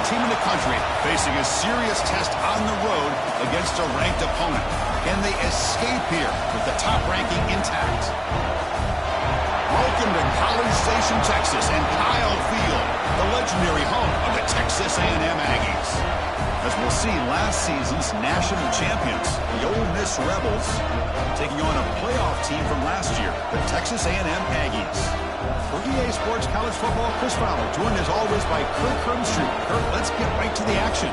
team in the country facing a serious test on the road against a ranked opponent. Can they escape here with the top ranking intact? Welcome to College Station, Texas, and Kyle Field, the legendary home of the Texas A&M Aggies. As we'll see, last season's national champions, the Ole Miss Rebels, taking on a playoff team from last year, the Texas A&M Aggies. For EA Sports College Football, Chris Fowler, joined as always by Kurt Crumbstreet. Kurt, let's get right to the action.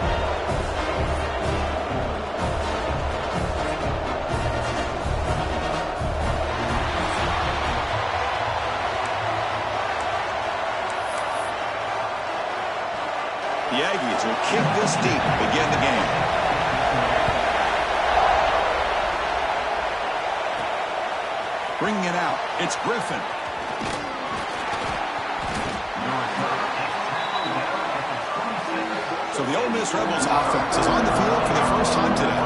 The Aggies will kick this deep to begin the game. Bringing it out, it's Griffin. So the Ole Miss Rebels offense is on the field for the first time today.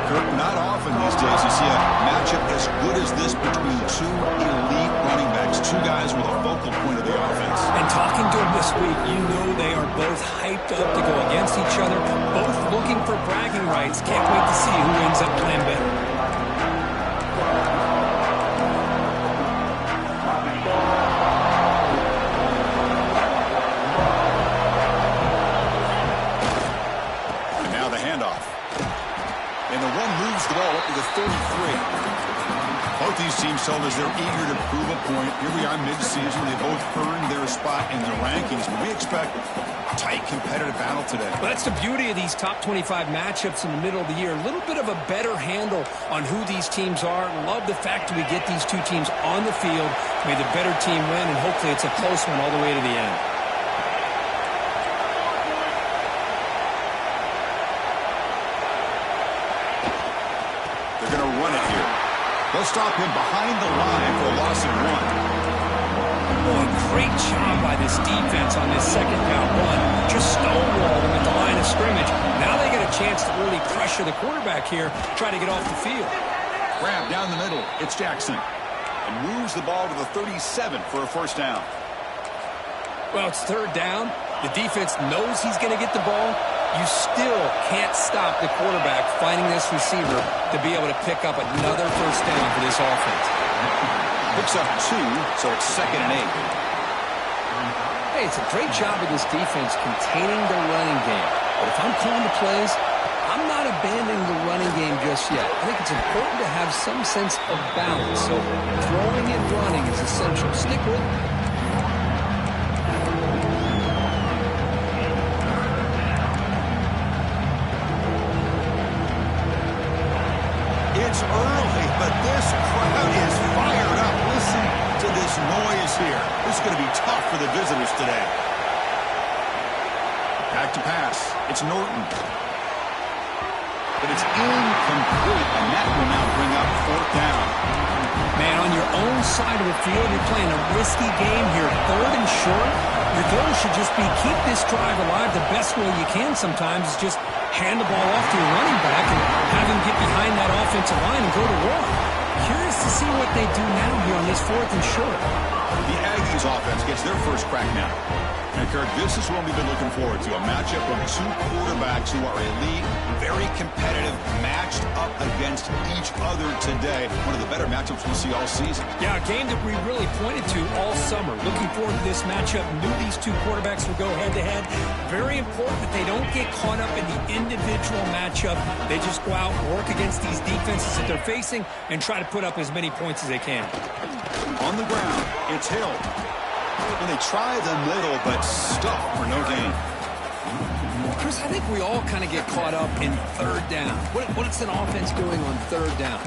Kirk, not often these days you see a matchup as good as this between two elite running backs, two guys with a focal point of the offense. And talking to them this week, you know they are both hyped up to go against each other, both looking for bragging rights. Can't wait to see who ends up playing better. The 33. Both these teams told us they're eager to prove a point. Here we are mid-season. They both earned their spot in the rankings, but we expect a tight, competitive battle today. Well, that's the beauty of these top 25 matchups in the middle of the year. A little bit of a better handle on who these teams are. Love the fact that we get these two teams on the field. May the better team win, and hopefully it's a close one all the way to the end. They'll stop him behind the line for a loss of 1. Boy, great job by this defense on this second down run. Just stonewalled him at the line of scrimmage. Now they get a chance to really pressure the quarterback here, try to get off the field. Grab down the middle. It's Jackson. And moves the ball to the 37 for a first down. Well, it's third down. The defense knows he's going to get the ball. You still can't stop the quarterback finding this receiver to be able to pick up another first down for this offense. Picks up 2, so it's 2nd and 8. Hey, it's a great job of this defense containing the running game. But if I'm calling the plays, I'm not abandoning the running game just yet. I think it's important to have some sense of balance. So throwing and running is essential. Stick with it. It's early, but this crowd is fired up. Listen to this noise here. This is going to be tough for the visitors today. Back to pass. It's Norton. But it's incomplete, and that will now bring up 4th down. Man, on your own side of the field, you're playing a risky game here. 3rd and short. Your goal should just be keep this drive alive. The best way you can sometimes is just hand the ball off to your running back and have him get behind that offensive line and go to work. Curious to see what they do now here on this 4th and short. The Aggies offense gets their first crack now. And Kirk, this is what we've been looking forward to, a matchup of two quarterbacks who are elite, very competitive, matched up against each other today. One of the better matchups we'll see all season. Yeah, a game that we really pointed to all summer. Looking forward to this matchup. Knew these two quarterbacks would go head-to-head. Very important that they don't get caught up in the individual matchup. They just go out and work against these defenses that they're facing and try to put up as many points as they can. On the ground, it's Hill. And they try the middle, but stuff for no gain. Chris, I think we all kind of get caught up in 3rd down. What's an offense doing on 3rd down?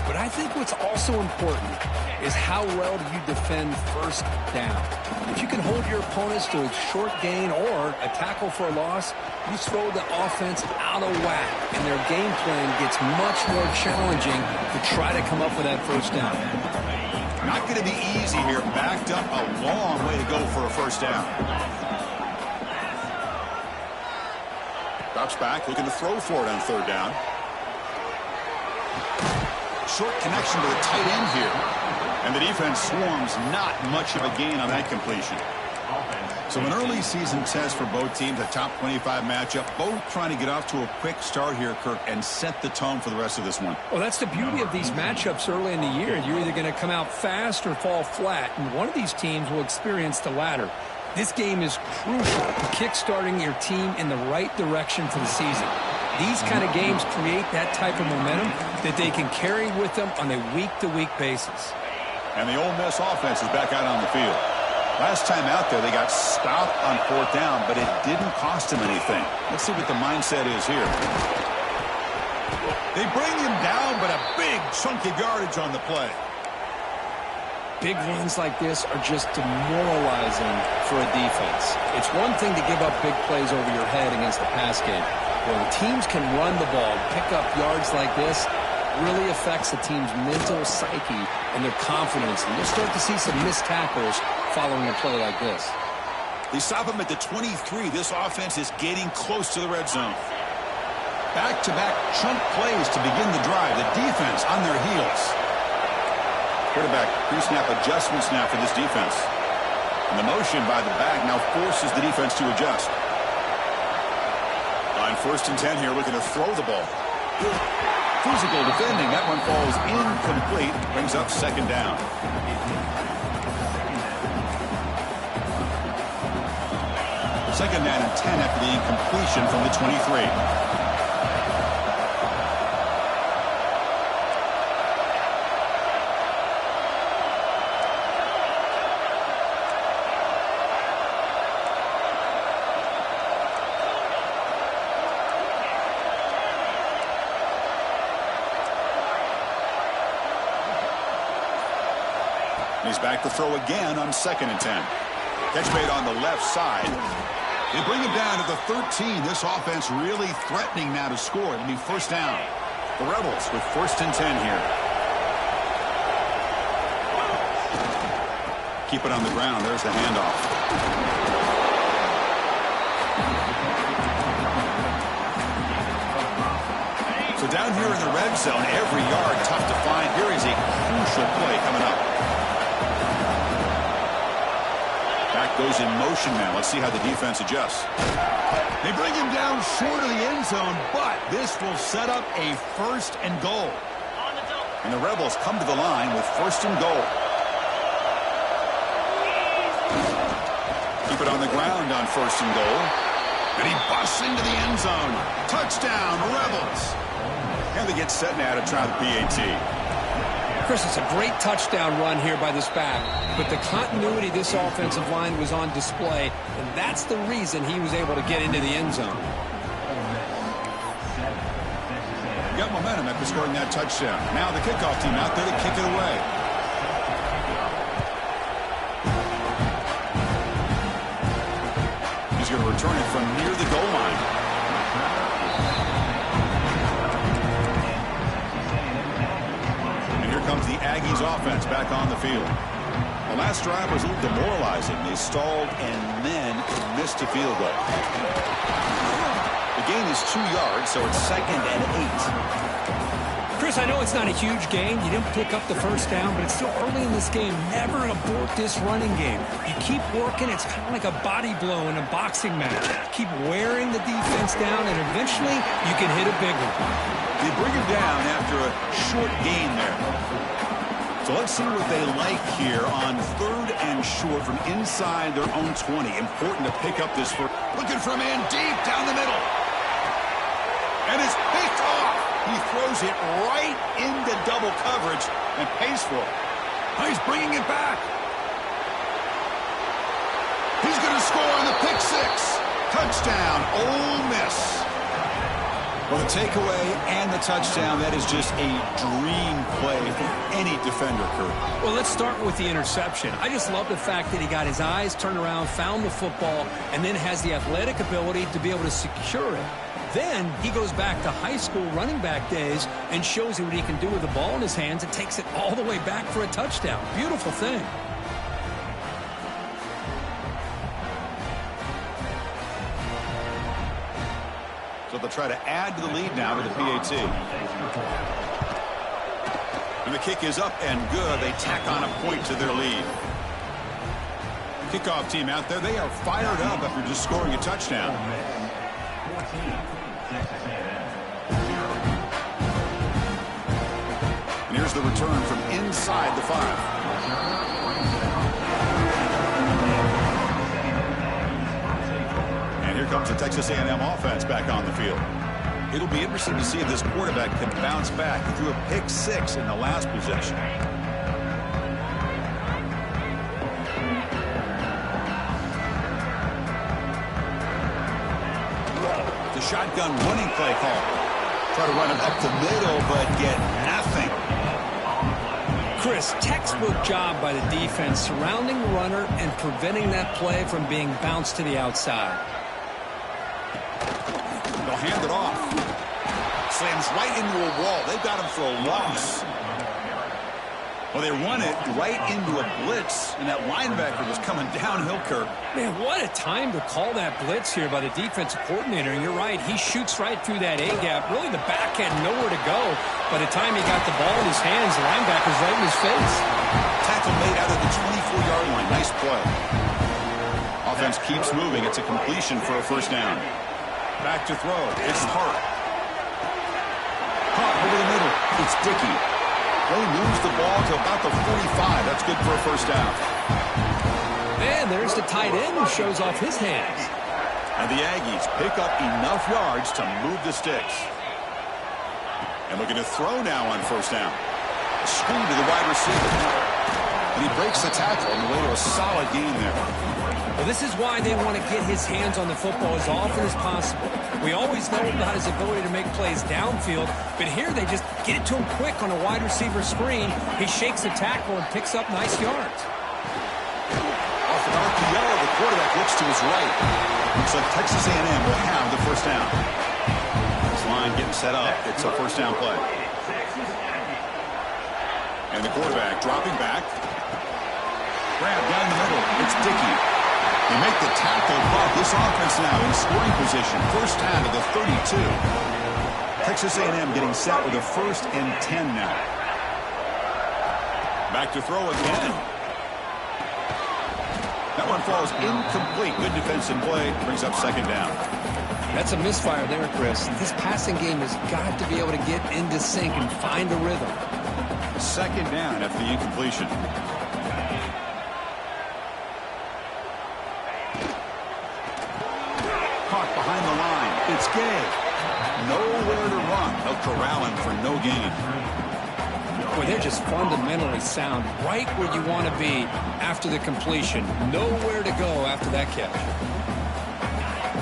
But I think what's also important is how well do you defend 1st down. If you can hold your opponents to a short gain or a tackle for a loss, you throw the offense out of whack, and their game plan gets much more challenging to try to come up with that 1st down. Not going to be easy here. Backed up a long way to go for a first down. Drops back, looking to throw for it on 3rd down. Short connection to the tight end here. And the defense swarms, not much of a gain on that completion. So an early season test for both teams, a top 25 matchup, both trying to get off to a quick start here, Kirk, and set the tone for the rest of this one. Well, that's the beauty of these matchups early in the year. You're either going to come out fast or fall flat, and one of these teams will experience the latter. This game is crucial to kick-starting your team in the right direction for the season. These kind of games create that type of momentum that they can carry with them on a week-to-week basis. And the Ole Miss offense is back out on the field. Last time out there, they got stopped on 4th down, but it didn't cost them anything. Let's see what the mindset is here. They bring him down, but a big chunk of yardage on the play. Big runs like this are just demoralizing for a defense. It's one thing to give up big plays over your head against the pass game. When teams can run the ball, pick up yards like this, really affects the team's mental psyche and their confidence. And you'll start to see some missed tackles following a play like this. They stop him at the 23. This offense is getting close to the red zone. Back-to-back chunk plays to begin the drive. The defense on their heels. Quarterback pre-snap adjustments now for this defense. And the motion by the back now forces the defense to adjust. On 1st and 10 here, looking to throw the ball. Physical defending. That one falls incomplete. Brings up 2nd down. Second down and 10 after the incompletion from the 23. He's back to throw again on 2nd and 10. Catch made on the left side. They bring him down to the 13. This offense really threatening now to score. It'll be 1st down. The Rebels with 1st and 10 here. Keep it on the ground. There's the handoff. So down here in the red zone, every yard tough to find. Here is a crucial play coming up. Back goes in motion now. Let's see how the defense adjusts. They bring him down short of the end zone, but this will set up a 1st and goal. And the Rebels come to the line with 1st and goal. Keep it on the ground on 1st and goal. And he busts into the end zone. Touchdown, Rebels. And they get set now to try the PAT. Chris, it's a great touchdown run here by this back, but the continuity of this offensive line was on display, and that's the reason he was able to get into the end zone. Got momentum after scoring that touchdown. Now the kickoff team out there to kick it away. He's going to return it from near the goal line. Comes the Aggies offense back on the field. The last drive was a little demoralizing. They stalled and then missed a field goal. The gain is 2 yards, so it's 2nd and 8. Chris, I know it's not a huge gain. You didn't pick up the 1st down, but it's still early in this game. Never abort this running game. You keep working. It's kind of like a body blow in a boxing match. Keep wearing the defense down, and eventually you can hit a big one. They bring him down after a short gain there. So let's see what they like here on 3rd and short from inside their own 20. Important to pick up this first. Looking for a man deep down the middle. And it's picked off. He throws it right into double coverage and pays for it. Oh, he's bringing it back. He's going to score on the pick 6. Touchdown, Ole Miss. Well, the takeaway and the touchdown, that is just a dream play for any defender, Kurt. Well, let's start with the interception. I just love the fact that he got his eyes turned around, found the football, and then has the athletic ability to be able to secure it. Then he goes back to high school running back days and shows you what he can do with the ball in his hands and takes it all the way back for a touchdown. Beautiful thing. So they'll try to add to the lead now with the PAT. And the kick is up and good. They tack on a point to their lead. kickoff team out there, they are fired up after just scoring a touchdown. And here's the return from inside the 5. And here comes the Texas A&M offense back on the field. It'll be interesting to see if this quarterback can bounce back. He threw a pick 6 in the last possession. The shotgun running play call. Try to run it up the middle, but get nothing. Chris, textbook job by the defense surrounding the runner and preventing that play from being bounced to the outside. They'll hand it off. Slams right into a wall. They've got him for a loss. Well, they run it right into a blitz, and that linebacker was coming downhill, Kirk. Man, what a time to call that blitz here by the defensive coordinator. And you're right, he shoots right through that A-gap. Really, the back had nowhere to go. By the time he got the ball in his hands, the linebacker's right in his face. Tackle made out of the 24-yard line. Nice play. Offense keeps moving. It's a completion for a first down. Back to throw. It's Hart. Caught over the middle. It's Dickey. He moves the ball to about the 45. That's good for a first down. And there's the tight end who shows off his hands. And the Aggies pick up enough yards to move the sticks. And looking to throw now on first down. A screen to the wide receiver. And he breaks the tackle on the way to a solid gain there. Well, this is why they want to get his hands on the football as often as possible. We always know about his ability to make plays downfield, but here they just get it to him quick on a wide receiver screen. He shakes the tackle and picks up nice yards. Off an RPO, the quarterback looks to his right. Looks like Texas A&M will have the first down. This line getting set up. It's a first down play. And the quarterback dropping back. Grab down the middle. It's Dickey. They make the tackle, but this offense now in scoring position. First down to the 32. Texas A&M getting set with a 1st and 10 now. Back to throw again. That one falls incomplete. Good defensive play. Brings up second down. That's a misfire there, Chris. This passing game has got to be able to get into sync and find a rhythm. Second down after the incompletion. Caught behind the line. It's Gay. Nowhere to run. They'll corral him for no gain. Boy, they're just fundamentally sound. Right where you want to be after the completion. Nowhere to go after that catch.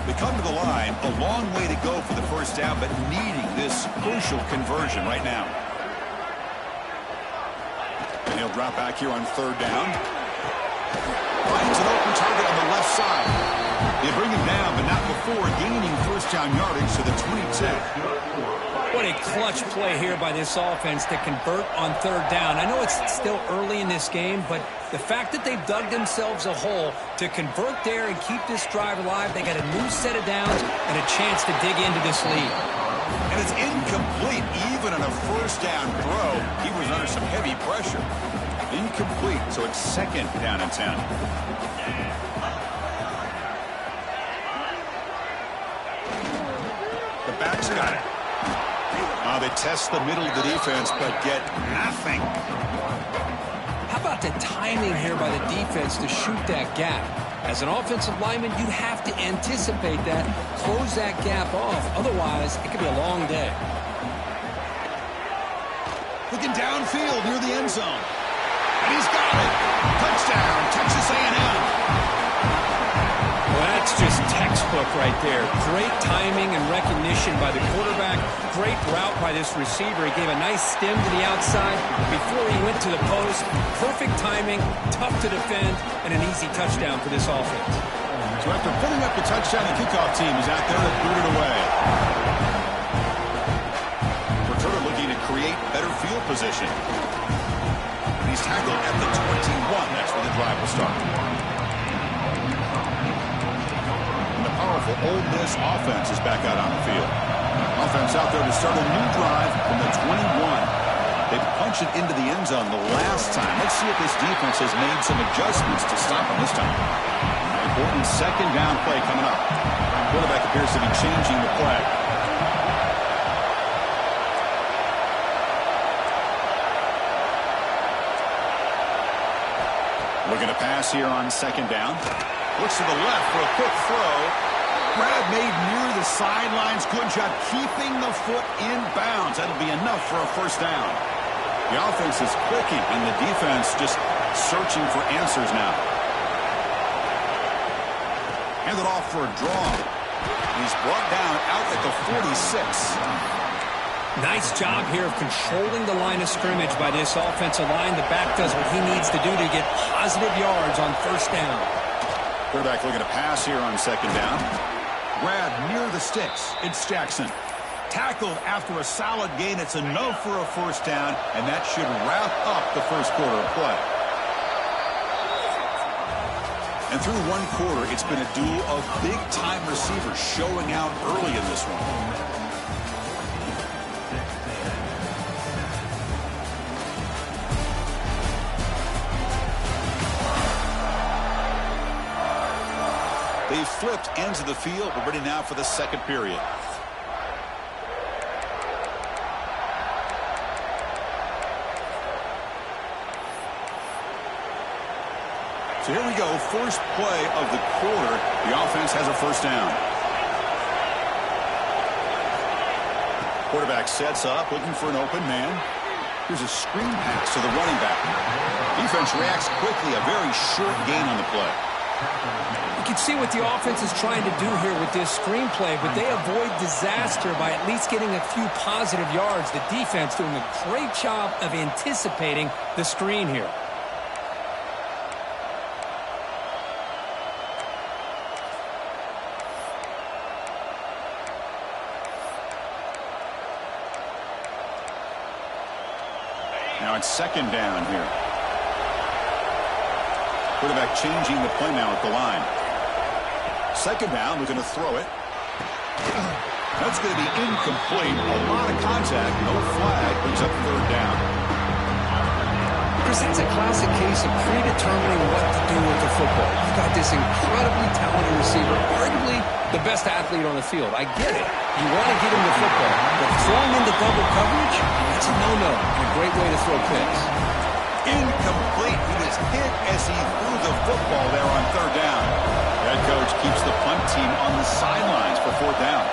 They come to the line. A long way to go for the first down, but needing this crucial conversion right now. And he'll drop back here on third down. Finds an open target on the left side. They bring him down, but not before gaining first down yardage to the 22. What a clutch play here by this offense to convert on third down. I know it's still early in this game, but the fact that they've dug themselves a hole to convert there and keep this drive alive, they got a new set of downs and a chance to dig into this lead. And it's incomplete even on a first down throw. He was under some heavy pressure. Incomplete, so it's second down and 10. The back's got it. They test the middle of the defense, but get nothing. How about the timing here by the defense to shoot that gap? As an offensive lineman, you have to anticipate that, close that gap off. Otherwise, it could be a long day. Looking downfield near the end zone. And he's got it. Touchdown, Texas A&M. Well, that's just textbook right there. Great timing and recognition by the quarterback. Great route by this receiver. He gave a nice stem to the outside before he went to the post. Perfect timing, tough to defend, and an easy touchdown for this offense. So after putting up the touchdown, the kickoff team is out there to boot it away. Returner looking to create better field position. And he's tackled at the 21. That's where the drive will start. Powerful Ole Miss offense is back out on the field. Offense out there to start a new drive from the 21. They punched it into the end zone the last time. Let's see if this defense has made some adjustments to stop them this time. An important second down play coming up. Quarterback appears to be changing the play. Looking to pass here on second down. Looks to the left for a quick throw. Grab made near the sidelines. Good job keeping the foot in bounds. That'll be enough for a first down. The offense is clicking, and the defense just searching for answers now. Handed off for a draw. He's brought down out at the 46. Nice job here of controlling the line of scrimmage by this offensive line. The back does what he needs to do to get positive yards on first down. Quarterback looking to pass here on second down. Grab near the sticks. It's Jackson. Tackled after a solid gain. It's enough for a first down, and that should wrap up the first quarter of play. And through one quarter, it's been a duel of big-time receivers showing out early in this one. They flipped ends of the field. We're ready now for the second period. So here we go. First play of the quarter. The offense has a first down. Quarterback sets up, looking for an open man. Here's a screen pass to the running back. Defense reacts quickly. A very short gain on the play. You can see what the offense is trying to do here with this screenplay, but they avoid disaster by at least getting a few positive yards. The defense doing a great job of anticipating the screen here. Now it's second down here. Quarterback changing the play now at the line. Second down, looking to throw it. That's going to be incomplete. A lot of contact, no flag, brings up third down. Chris, that's a classic case of predetermining what to do with the football. You've got this incredibly talented receiver, arguably the best athlete on the field. I get it. You want to get him the football, but throw him into double coverage, that's a no-no. A great way to throw picks. Incomplete. He was hit as he threw the football there on third down. Head coach keeps the punt team on the sidelines for fourth down.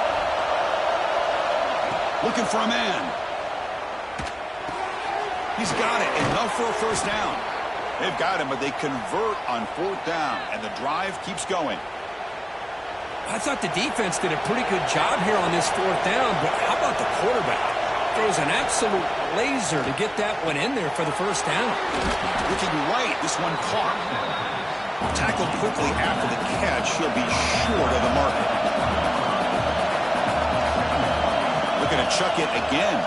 Looking for a man. He's got it. Enough for a first down. They've got him, but they convert on fourth down, and the drive keeps going. I thought the defense did a pretty good job here on this fourth down, but how about the quarterback? Throws an absolute laser to get that one in there for the first down. Looking right, this one caught. Tackled quickly after the catch. He'll be short of the mark. Looking to chuck it again.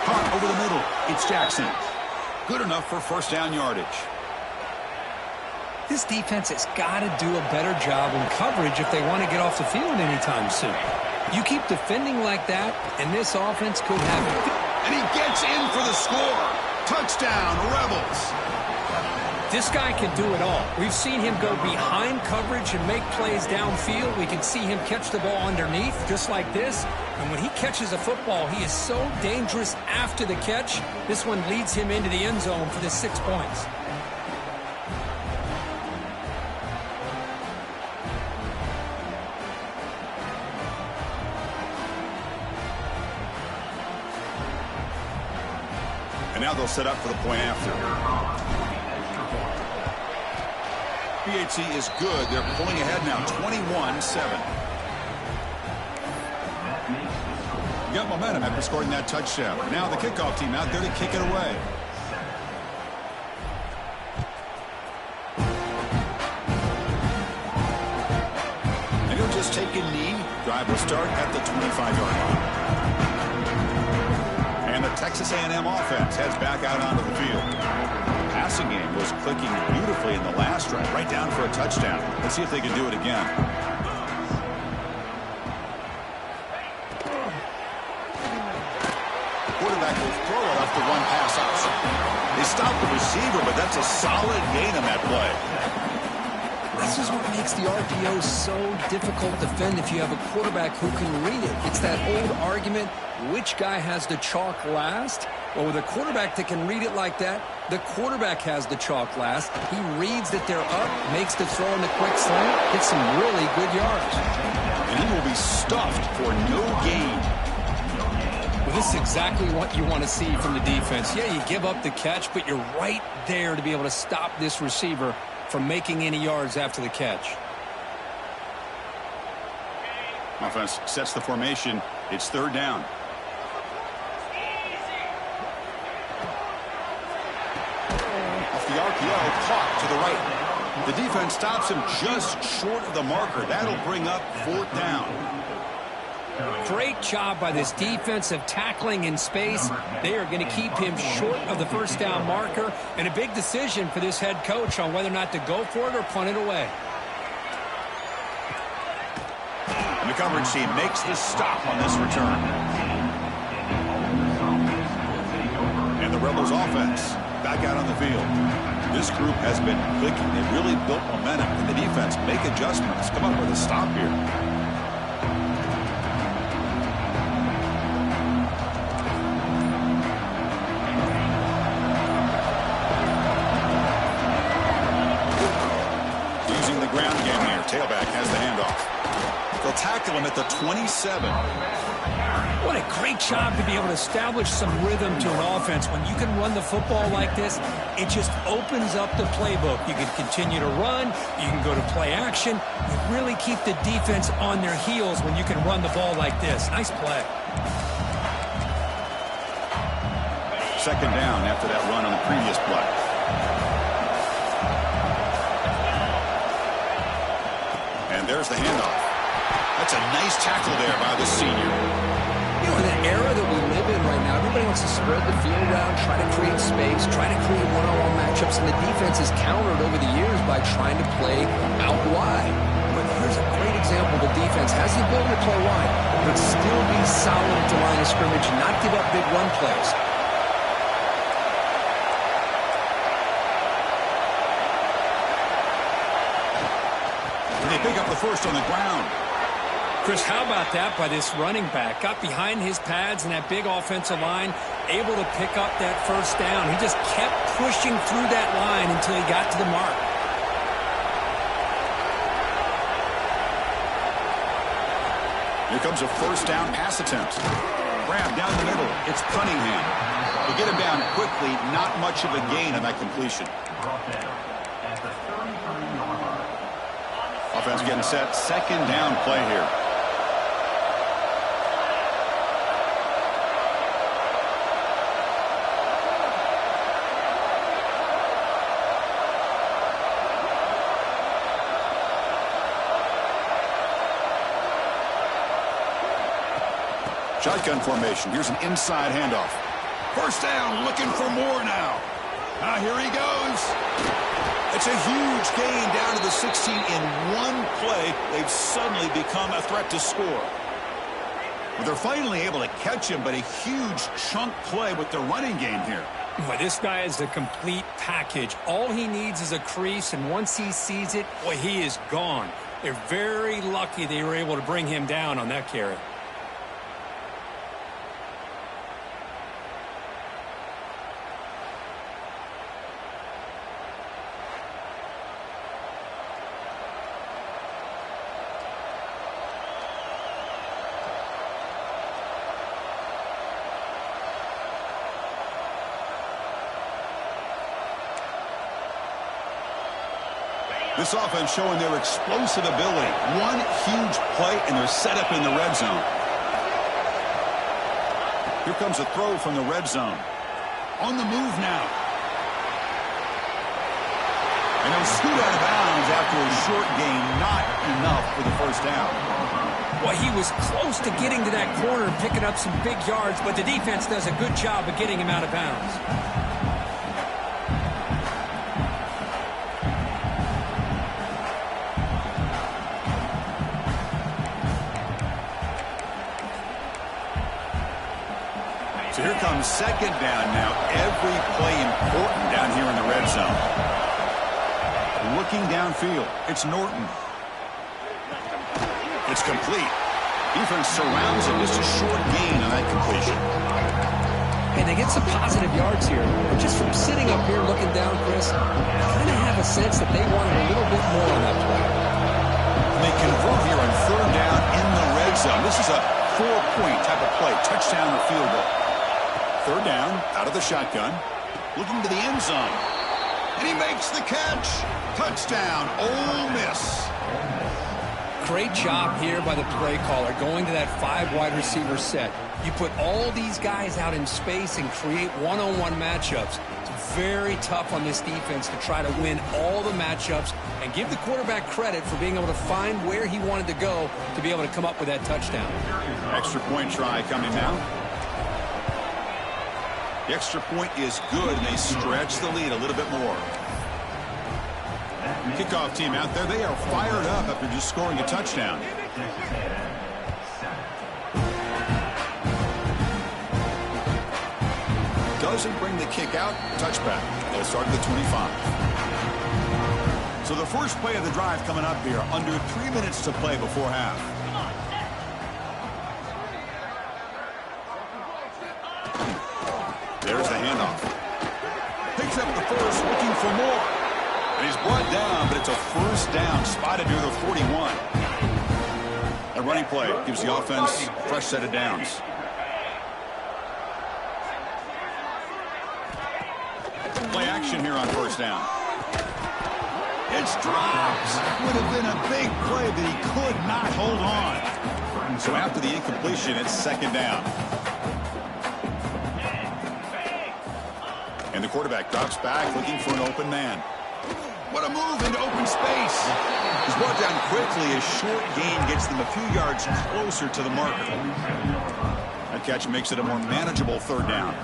Caught over the middle. It's Jackson. Good enough for first down yardage. This defense has got to do a better job in coverage if they want to get off the field anytime soon. You keep defending like that, and this offense could have it. And he gets in for the score. Touchdown, Rebels. This guy can do it all. We've seen him go behind coverage and make plays downfield. We can see him catch the ball underneath, just like this. And when he catches a football, he is so dangerous after the catch. This one leads him into the end zone for the 6 points. And now they'll set up for the point after. BHC is good. They're pulling ahead now, 21-7. You got momentum after scoring that touchdown. Now the kickoff team out there to kick it away. And he'll just take a knee. Drive will start at the 25-yard line. And the Texas A&M offense heads back out onto the field. The passing game was clicking beautifully in the last drive, right down for a touchdown. Let's see if they can do it again. The quarterback will throw the one-pass option. They stopped the receiver, but that's a solid gain on that play. This is what makes the RPO so difficult to defend if you have a quarterback who can read it. It's that old argument, which guy has the chalk last? Well, with a quarterback that can read it like that, the quarterback has the chalk last. He reads that they're up, makes the throw in the quick slant, gets some really good yards. And he will be stuffed for no gain. Well, this is exactly what you want to see from the defense. Yeah, you give up the catch, but you're right there to be able to stop this receiver from making any yards after the catch. Offense sets the formation. It's third down. Off the RPO, caught to the right. The defense stops him just short of the marker. That'll bring up fourth down. Great job by this defensive tackling in space. They are going to keep him short of the first down marker, and a big decision for this head coach on whether or not to go for it or punt it away. And the coverage team makes the stop on this return. And the Rebels offense back out on the field. This group has been clicking. They really built momentum, and the defense make adjustments. Come up with a stop here. Tailback has the handoff. They'll tackle him at the 27. What a great job to be able to establish some rhythm to an offense. When you can run the football like this, it just opens up the playbook. You can continue to run. You can go to play action. You really keep the defense on their heels when you can run the ball like this. Nice play. Second down after that run on the previous play. And there's the handoff. That's a nice tackle there by the senior. You know, in the era that we live in right now, everybody wants to spread the field around, try to create space, try to create one-on-one matchups, and the defense is countered over the years by trying to play out wide. But here's a great example. The defense has the ability to play wide, but still be solid at the line of scrimmage, not give up big run plays. Pick up the first on the ground. Chris, how about that by this running back? Got behind his pads and that big offensive line, able to pick up that first down. He just kept pushing through that line until he got to the mark. Here comes a first down pass attempt. Grab down the middle. It's Cunningham. They get him down quickly. Not much of a gain on that completion. Offense getting set. Second down play here. Shotgun formation. Here's an inside handoff. First down, looking for more now. Here he goes. It's a huge gain down to the 16 in one play. They've suddenly become a threat to score. Well, they're finally able to catch him, but a huge chunk play with the running game here. Boy, this guy is a complete package. All he needs is a crease, and once he sees it, boy, he is gone. They're very lucky they were able to bring him down on that carry. This offense showing their explosive ability. One huge play, and they're set up in the red zone. Here comes a throw from the red zone. On the move now. And he'll scoot out of bounds after a short gain. Not enough for the first down. Well, he was close to getting to that corner and picking up some big yards, but the defense does a good job of getting him out of bounds. So here comes second down now. Every play important down here in the red zone. Looking downfield. It's Norton. It's complete. Defense surrounds him. Just a short gain on that completion. And they get some positive yards here. But just from sitting up here looking down, Chris, I kind of have a sense that they wanted a little bit more on that play. They convert here on third down in the red zone. This is a 4-point type of play. Touchdown or field goal. Third down, out of the shotgun. Looking to the end zone. And he makes the catch. Touchdown, Ole Miss. Great job here by the play caller going to that 5 wide receiver set. You put all these guys out in space and create one-on-one matchups. It's very tough on this defense to try to win all the matchups and give the quarterback credit for being able to find where he wanted to go to be able to come up with that touchdown. Extra point try coming now. The extra point is good, and they stretch the lead a little bit more. Kickoff team out there. They are fired up after just scoring a touchdown. Doesn't bring the kick out. Touchback. They'll start at the 25. So the first play of the drive coming up here. Under 3 minutes to play before half. There's the handoff. Picks up the first, looking for more. And he's brought down, but it's a first down, spotted near the 41. A running play gives the offense a fresh set of downs. Play action here on first down. It's dropped. Would have been a big play, but he could not hold on. So after the incompletion, it's second down. And the quarterback drops back, looking for an open man. What a move into open space. He's brought down quickly. A short gain gets them a few yards closer to the marker. That catch makes it a more manageable third down.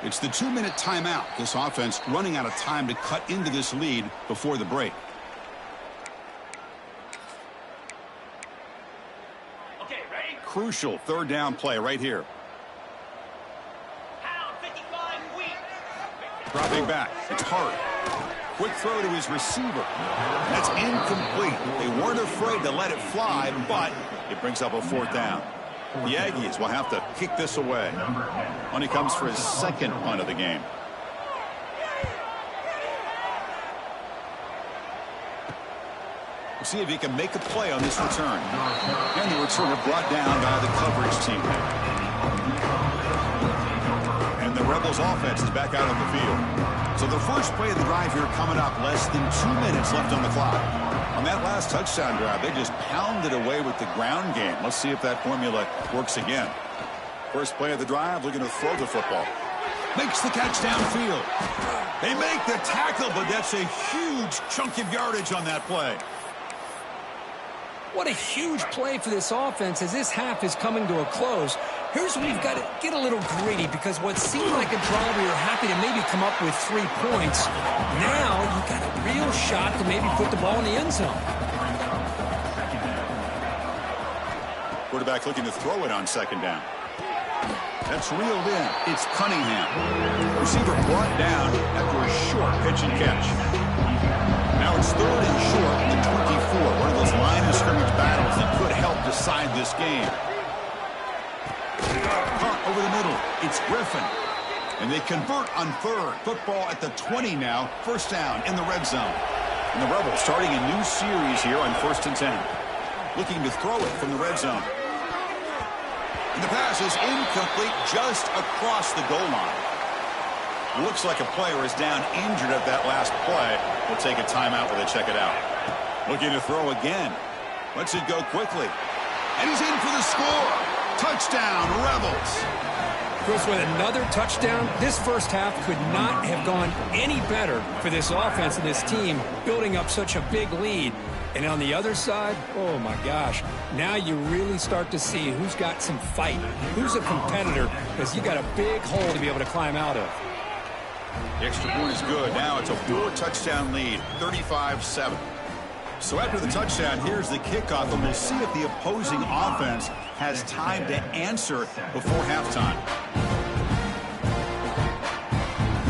It's the 2-minute timeout. This offense running out of time to cut into this lead before the break. Okay, ready? Crucial third down play right here. Dropping back. It's hard. Quick throw to his receiver. That's incomplete. They weren't afraid to let it fly, but it brings up a fourth down. The Aggies will have to kick this away. When he comes for his second punt of the game. We'll see if he can make a play on this return. And the returner brought down by the coverage team. And the Rebels offense is back out on the field. So the first play of the drive here coming up, less than 2 minutes left on the clock. On that last touchdown drive, they just pounded away with the ground game. Let's see if that formula works again. First play of the drive, looking to throw the football. Makes the catch downfield. They make the tackle, but that's a huge chunk of yardage on that play. What a huge play for this offense as this half is coming to a close. Here's where you've got to get a little greedy, because what seemed like a drive where you're happy to maybe come up with 3 points, now you've got a real shot to maybe put the ball in the end zone. Quarterback looking to throw it on second down. That's reeled in. It's Cunningham. Receiver brought down after a short pitch and catch. Now it's third and short at the 24. One of those line of scrimmage battles that could help decide this game. Punt over the middle. It's Griffin. And they convert on third. Football at the 20 now. First down in the red zone. And the Rebels starting a new series here on 1st and 10. Looking to throw it from the red zone. And the pass is incomplete just across the goal line. Looks like a player is down injured at that last play. We'll take a timeout while they check it out. Looking to throw again. Lets it go quickly. And he's in for the score. Touchdown, Rebels. Chris, with another touchdown, this first half could not have gone any better for this offense and this team, building up such a big lead. And on the other side, oh my gosh, now you really start to see who's got some fight, who's a competitor, because you got a big hole to be able to climb out of. The extra point is good. Now it's a 4-touchdown lead, 35-7. So after the touchdown, here's the kickoff, and we'll see if the opposing offense has time to answer before halftime.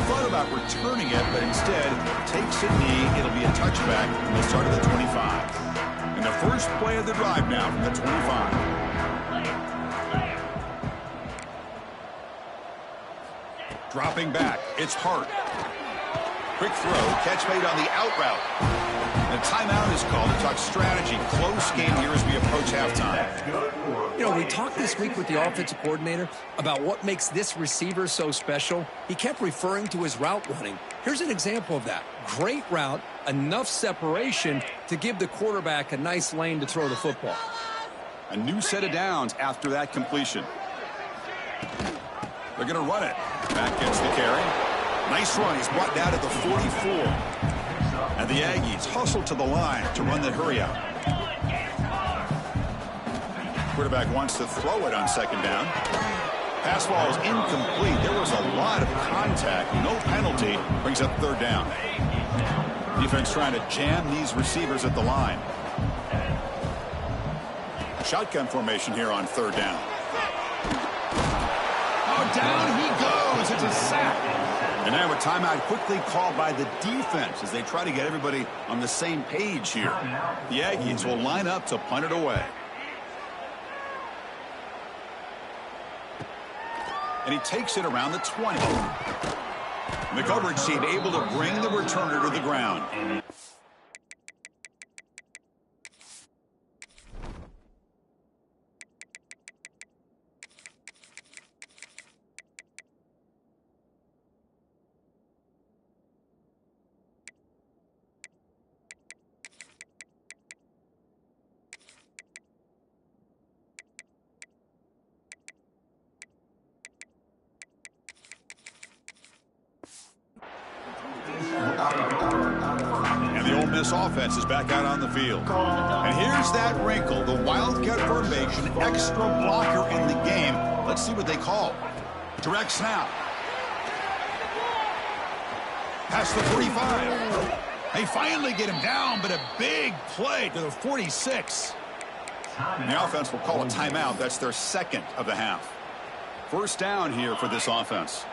Thought about returning it, but instead takes a knee. It'll be a touchback from the start of the 25. And the first play of the drive now from the 25. Dropping back, it's Hart. Quick throw, catch made on the out route. And a timeout is called to talk strategy. Close game here as we approach halftime. You know, we talked this week with the offensive coordinator about what makes this receiver so special. He kept referring to his route running. Here's an example of that. Great route, enough separation to give the quarterback a nice lane to throw the football. A new set of downs after that completion. They're going to run it. Back gets the carry. Nice run. He's brought down at the 44. And the Aggies hustle to the line to run the hurry out. Quarterback wants to throw it on second down. Pass ball is incomplete. There was a lot of contact. No penalty. Brings up third down. Defense trying to jam these receivers at the line. Shotgun formation here on third down. Oh, down he goes. It's a sack. And now a timeout quickly called by the defense as they try to get everybody on the same page here. The Aggies will line up to punt it away. And he takes it around the 20. And the coverage team able to bring the returner to the ground. And the Ole Miss offense is back out on the field. And here's that wrinkle, the Wildcat formation, extra blocker in the game. Let's see what they call. Direct snap. Past the 45. They finally get him down, but a big play to the 46. And the offense will call a timeout. That's their second of the half. First down here for this offense.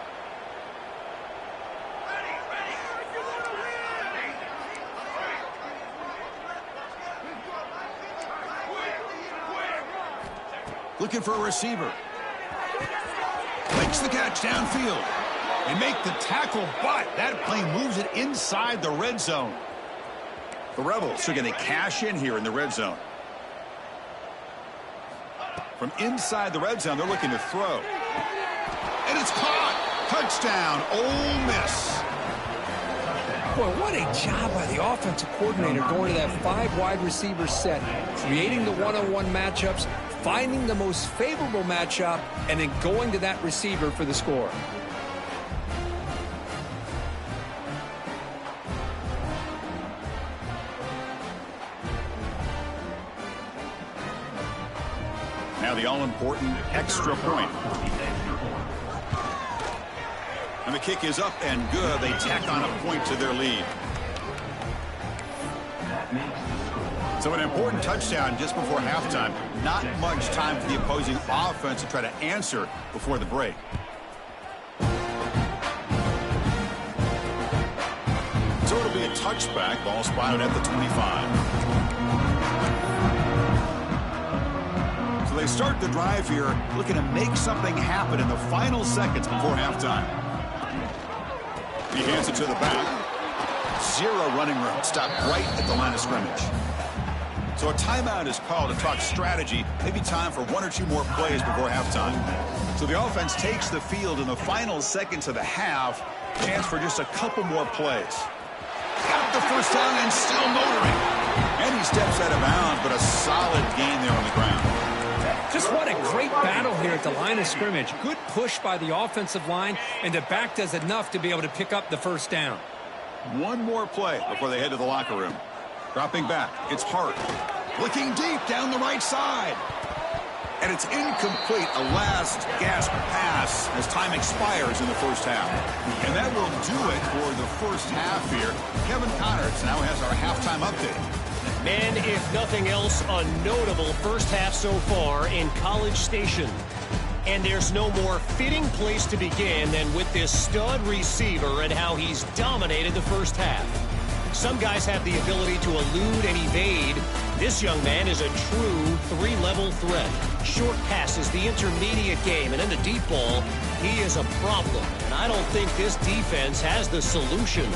Looking for a receiver. Makes the catch downfield. They make the tackle, but that play moves it inside the red zone. The Rebels are going to cash in here in the red zone. From inside the red zone, they're looking to throw. And it's caught. Touchdown, Ole Miss. Boy, what a job by the offensive coordinator going to that 5 wide receiver set, creating the one-on-one matchups, finding the most favorable matchup, and then going to that receiver for the score. Now the all-important extra point. And the kick is up and good. They tack on a point to their lead. So an important touchdown just before halftime. Not much time for the opposing offense to try to answer before the break. So it'll be a touchback. Ball spotted at the 25. So they start the drive here looking to make something happen in the final seconds before halftime. He hands it to the back. Zero running room. Stopped right at the line of scrimmage. So a timeout is called to talk strategy. Maybe time for 1 or 2 more plays before halftime. So the offense takes the field in the final seconds of the half. Chance for just a couple more plays. Got the first down and still motoring. And he steps out of bounds, but a solid gain there on the ground. Just what a great battle here at the line of scrimmage. Good push by the offensive line, and the back does enough to be able to pick up the first down. One more play before they head to the locker room. Dropping back, it's Hart. Looking deep down the right side. And it's incomplete, a last gasp pass as time expires in the first half. And that will do it for the first half here. Kevin Connors now has our halftime update. Man, if nothing else, a notable first half so far in College Station. And there's no more fitting place to begin than with this stud receiver and how he's dominated the first half. Some guys have the ability to elude and evade. This young man is a true three-level threat. Short passes, the intermediate game, and in the deep ball, he is a problem. And I don't think this defense has the solution.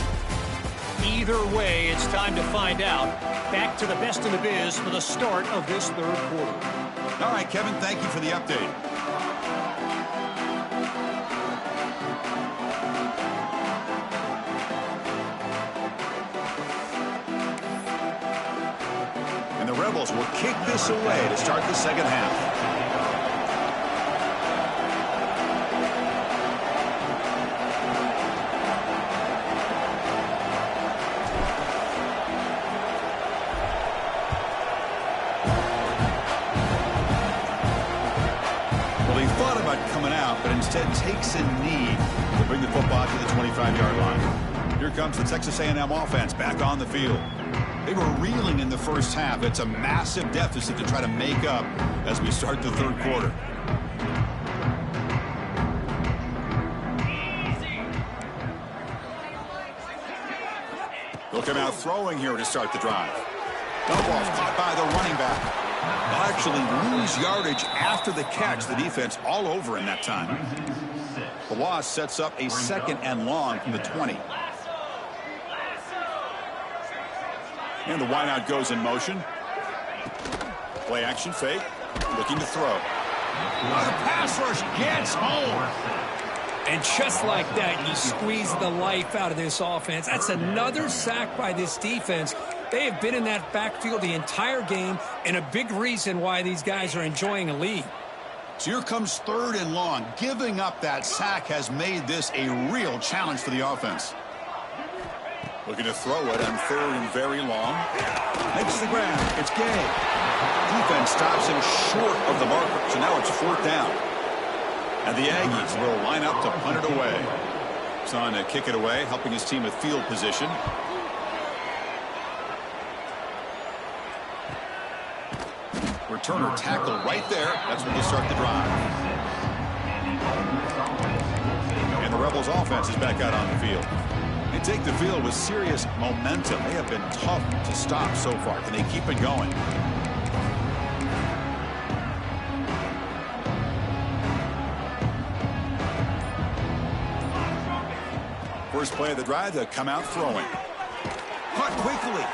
Either way, it's time to find out. Back to the best in the biz for the start of this third quarter. All right, Kevin, thank you for the update. And the Rebels will kick this away to start the second half. Instead takes a knee to bring the football to the 25-yard line. Here comes the Texas A&M offense back on the field. They were reeling in the first half. It's a massive deficit to try to make up as we start the third quarter. They'll come out throwing here to start the drive. Dump off caught by the running back. They'll actually lose yardage after the catch. The defense all over in that time. The loss sets up a second and long from the 20. And the wideout goes in motion. Play action fake. Looking to throw. The pass rush gets home. And just like that, you squeeze the life out of this offense. That's another sack by this defense. They have been in that backfield the entire game, and a big reason why these guys are enjoying a lead. So here comes third and long. Giving up that sack has made this a real challenge for the offense. Looking to throw it on third and very long. Makes the grab. It's Gay. Defense stops him short of the marker, so now it's fourth down. And the Aggies will line up to punt it away. He's on to kick it away, helping his team with field position. Returner tackle right there. That's when they start the drive. And the Rebels offense is back out on the field. They take the field with serious momentum. They have been tough to stop so far. Can they keep it going? First play of the drive, to come out throwing. Caught quickly.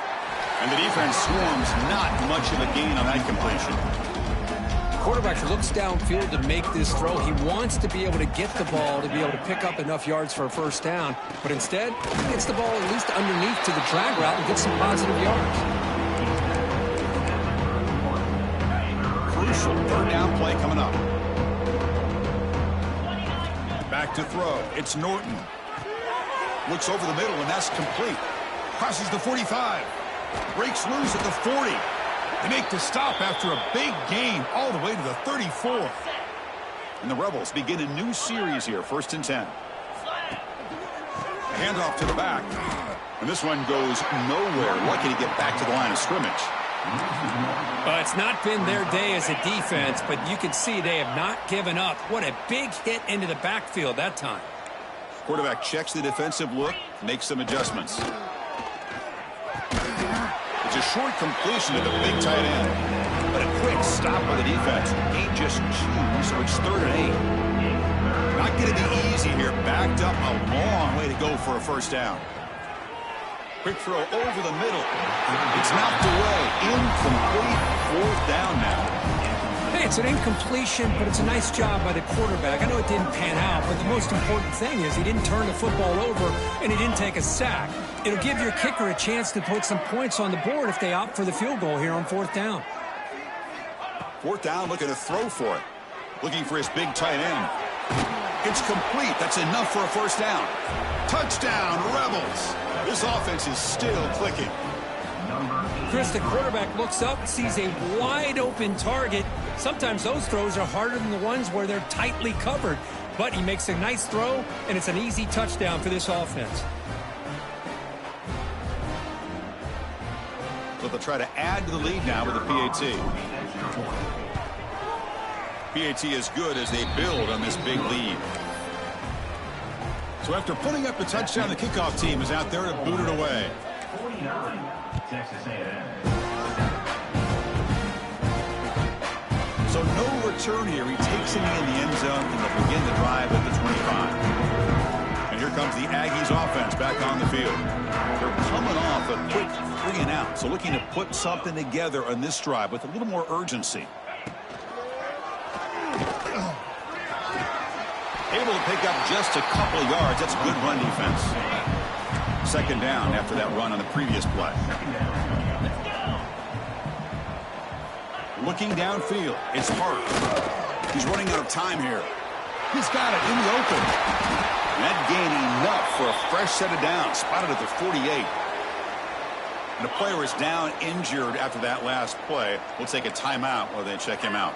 And the defense swarms, not much of a gain on that completion. The quarterback looks downfield to make this throw. He wants to be able to get the ball to be able to pick up enough yards for a first down. But instead, he gets the ball at least underneath to the drag route and gets some positive yards. Crucial third down play coming up. Back to throw. It's Norton. Looks over the middle, and that's complete. Crosses the 45. Breaks loose at the 40. They make the stop after a big gain all the way to the 34. And the Rebels begin a new series here, 1st and 10. A handoff to the back. And this one goes nowhere. Lucky to get back to the line of scrimmage. It's not been their day as a defense, but you can see they have not given up. What a big hit into the backfield that time. Quarterback checks the defensive look, makes some adjustments. It's a short completion to the big tight end. But a quick stop by the defense. Ain't just two, so it's 3rd and 8. Not going to be easy here. Backed up a long way to go for a first down. Quick throw over the middle. It's knocked away. Incomplete. 4th down now. Hey, it's an incompletion, but it's a nice job by the quarterback. I know it didn't pan out, but the most important thing is he didn't turn the football over and he didn't take a sack. It'll give your kicker a chance to put some points on the board if they opt for the field goal here on 4th down. 4th down, looking to throw for it. Looking for his big tight end. It's complete. That's enough for a first down. Touchdown, Rebels. This offense is still clicking. Chris, the quarterback looks up, sees a wide-open target. Sometimes those throws are harder than the ones where they're tightly covered. But he makes a nice throw, and it's an easy touchdown for this offense. But they'll try to add to the lead now with the PAT. PAT is good as they build on this big lead. So after putting up the touchdown, the kickoff team is out there to boot it away. 49, Texas A&M. So no return here. He takes it in the end zone, and they'll begin the drive at the 25. And here comes the Aggies offense back on the field. They're coming off a quick 3-and-out, so looking to put something together on this drive with a little more urgency. Able to pick up just a couple of yards. That's good run defense. Second down after that run on the previous play. Looking downfield, it's Hart. He's running out of time here. He's got it in the open. And that gain enough for a fresh set of downs. Spotted at the 48. And the player is down injured after that last play. We'll take a timeout while they check him out.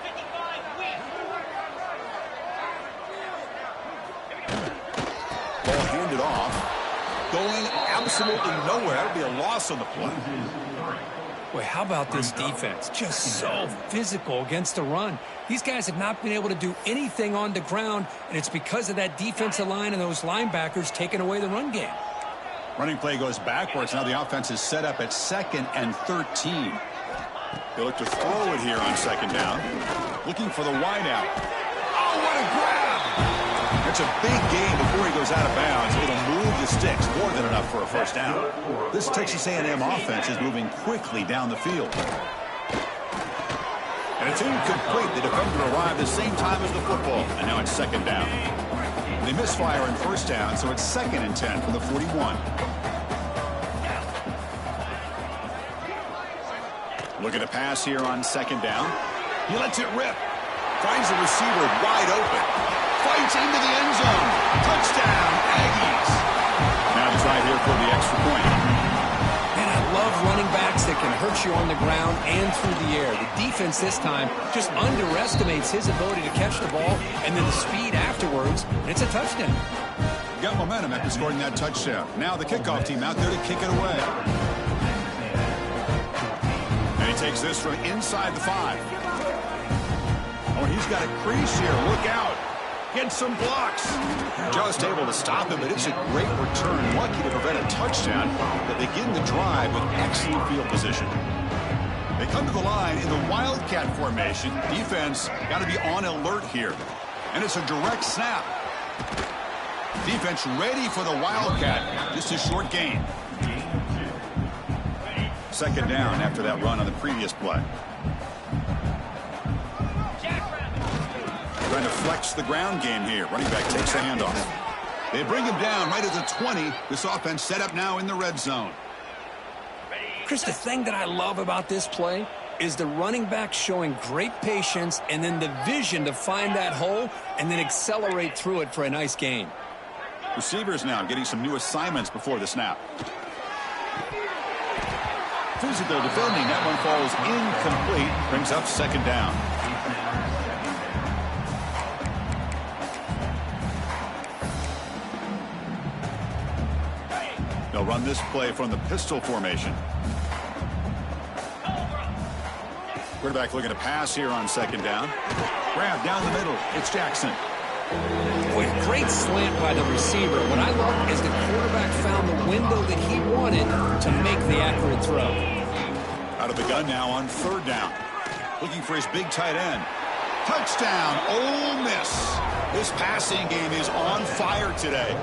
Ball handed off. Going absolutely nowhere. That would be a loss on the play. Boy, how about this defense? Just so physical against the run. These guys have not been able to do anything on the ground, and it's because of that defensive line and those linebackers taking away the run game. Running play goes backwards. Now the offense is set up at 2nd and 13. They look to throw it here on 2nd down. Looking for the wideout. Oh, what a grab! It's a big gain before he goes out of bounds. It'll move the sticks more than enough for a first down. This Texas A&M offense is moving quickly down the field. And it's incomplete. The defender arrived the same time as the football. And now it's 2nd down. They misfire on 1st down, so it's 2nd and 10 from the 41. Look at the pass here on 2nd down. He lets it rip. Finds the receiver wide open. Fights into the end zone. Touchdown, Aggies. Now to try here for the extra point. Man, I love running backs that can hurt you on the ground and through the air. The defense this time just underestimates his ability to catch the ball and then the speed afterwards, and it's a touchdown. Got momentum after scoring that touchdown. Now the kickoff team out there to kick it away. And he takes this from inside the 5. Oh, he's got a crease here. Look out. Gets some blocks. Just able to stop him, but it's a great return. Lucky to prevent a touchdown. They begin the drive with excellent field position. They come to the line in the Wildcat formation. Defense got to be on alert here. And it's a direct snap. Defense ready for the Wildcat. Just a short gain. 2nd down after that run on the previous play. Trying to flex the ground game here. Running back takes the handoff. They bring him down right at the 20. This offense set up now in the red zone. Chris, the thing that I love about this play is the running back showing great patience and then the vision to find that hole and then accelerate through it for a nice gain. Receivers now getting some new assignments before the snap. Physical defending. That one falls incomplete. Brings up 2nd down. They'll run this play from the pistol formation. Quarterback looking to pass here on 2nd down. Grab down the middle. It's Jackson. Boy, great slant by the receiver. What I love is the quarterback found the window that he wanted to make the accurate throw. Out of the gun now on 3rd down. Looking for his big tight end. Touchdown, Ole Miss. This passing game is on fire today.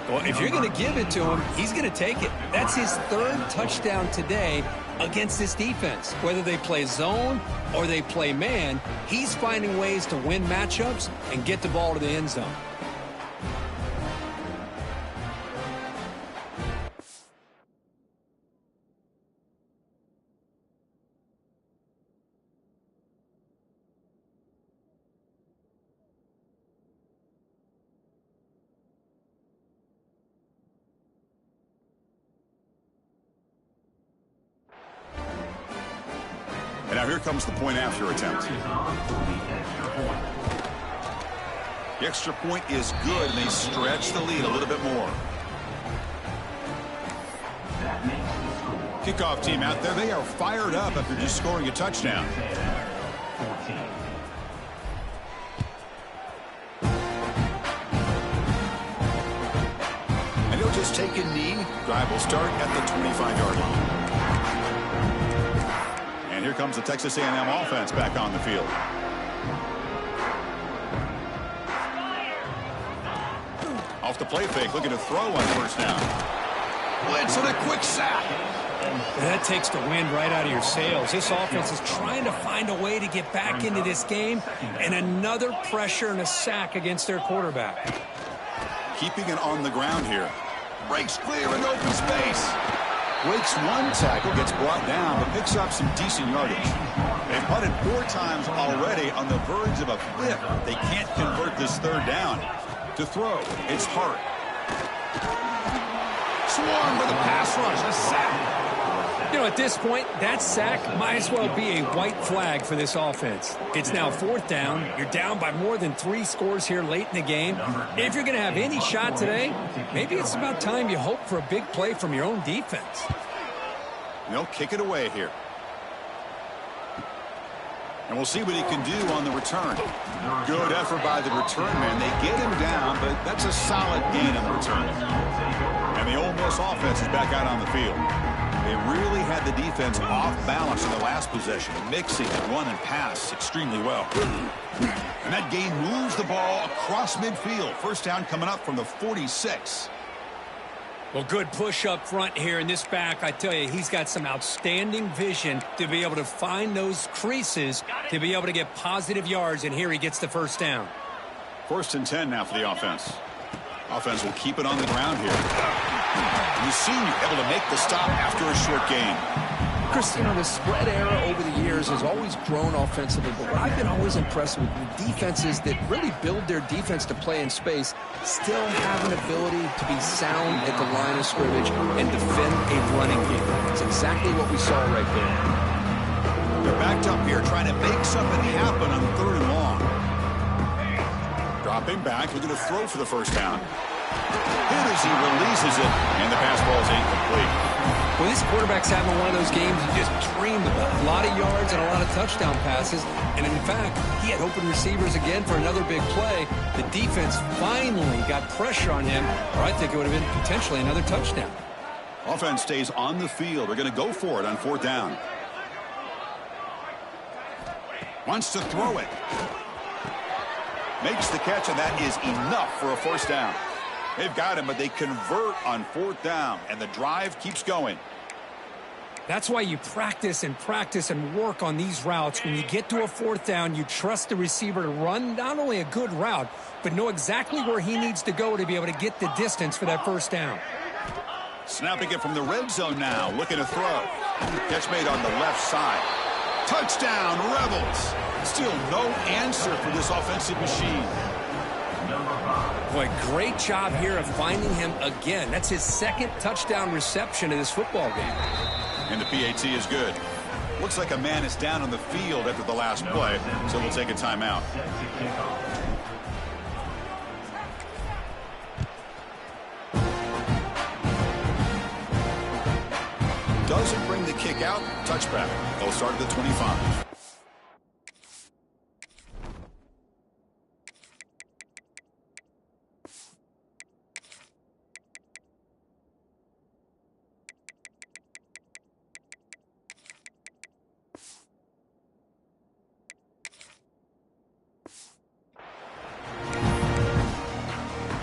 Well, if you're going to give it to him, he's going to take it. That's his 3rd touchdown today against this defense. Whether they play zone or they play man, he's finding ways to win matchups and get the ball to the end zone. And now here comes the point after attempt. The extra point is good, and they stretch the lead a little bit more. Kickoff team out there, they are fired up after just scoring a touchdown. And he'll just take a knee. Drive will start at the 25-yard line. And here comes the Texas A&M offense back on the field. Off the play fake, looking to throw on first down. Blitz and a quick sack. That takes the wind right out of your sails. This offense is trying to find a way to get back into this game, and another pressure and a sack against their quarterback. Keeping it on the ground here. Breaks clear in open space. Breaks one tackle, gets brought down, but picks up some decent yardage. They've punted 4 times already, on the verge of a 5th. They can't convert this third down. To throw, it's Hart. Swarm with a pass rush, a sack. You know, at this point, that sack might as well be a white flag for this offense. It's now 4th down. You're down by more than 3 scores here late in the game. If you're going to have any shot today, maybe it's about time you hope for a big play from your own defense. They'll kick it away here. And we'll see what he can do on the return. Good effort by the return man. They get him down, but that's a solid gain on the return. And the Ole Miss offense is back out on the field. They really had the defense off balance in the last possession, mixing run and pass extremely well. And that gain moves the ball across midfield. First down coming up from the 46. Well, good push up front here in this back. I tell you, he's got some outstanding vision to be able to find those creases, to be able to get positive yards, and here he gets the first down. 1st and 10 now for the offense. Offense will keep it on the ground here. And the senior able to make the stop after a short gain. Chris, you know, the spread era over the years has always grown offensively, but what I've been always impressed with defenses that really build their defense to play in space still have an ability to be sound at the line of scrimmage and defend a running game. It's exactly what we saw right there. They're backed up here trying to make something happen on 3rd and long. Dropping back, looking to throw for the first down. Hit as he releases it, and the pass ball is incomplete. Well, this quarterback's having one of those games you just dreamed about. A lot of yards and a lot of touchdown passes. And in fact, he had open receivers again for another big play. The defense finally got pressure on him, or I think it would have been potentially another touchdown. Offense stays on the field. They're going to go for it on 4th down. Wants to throw it. Makes the catch, and that is enough for a first down. They've got him, but they convert on 4th down, and the drive keeps going. That's why you practice and work on these routes. When you get to a 4th down, you trust the receiver to run not only a good route, but know exactly where he needs to go to be able to get the distance for that first down. Snapping it from the red zone now, looking to throw. Catch made on the left side. Touchdown, Rebels. Still no answer for this offensive machine. Boy, great job here of finding him again. That's his 2nd touchdown reception in this football game. And the PAT is good. Looks like a man is down on the field after the last play, so we'll take a timeout. Doesn't bring the kick out. Touchback. They'll start at the 25.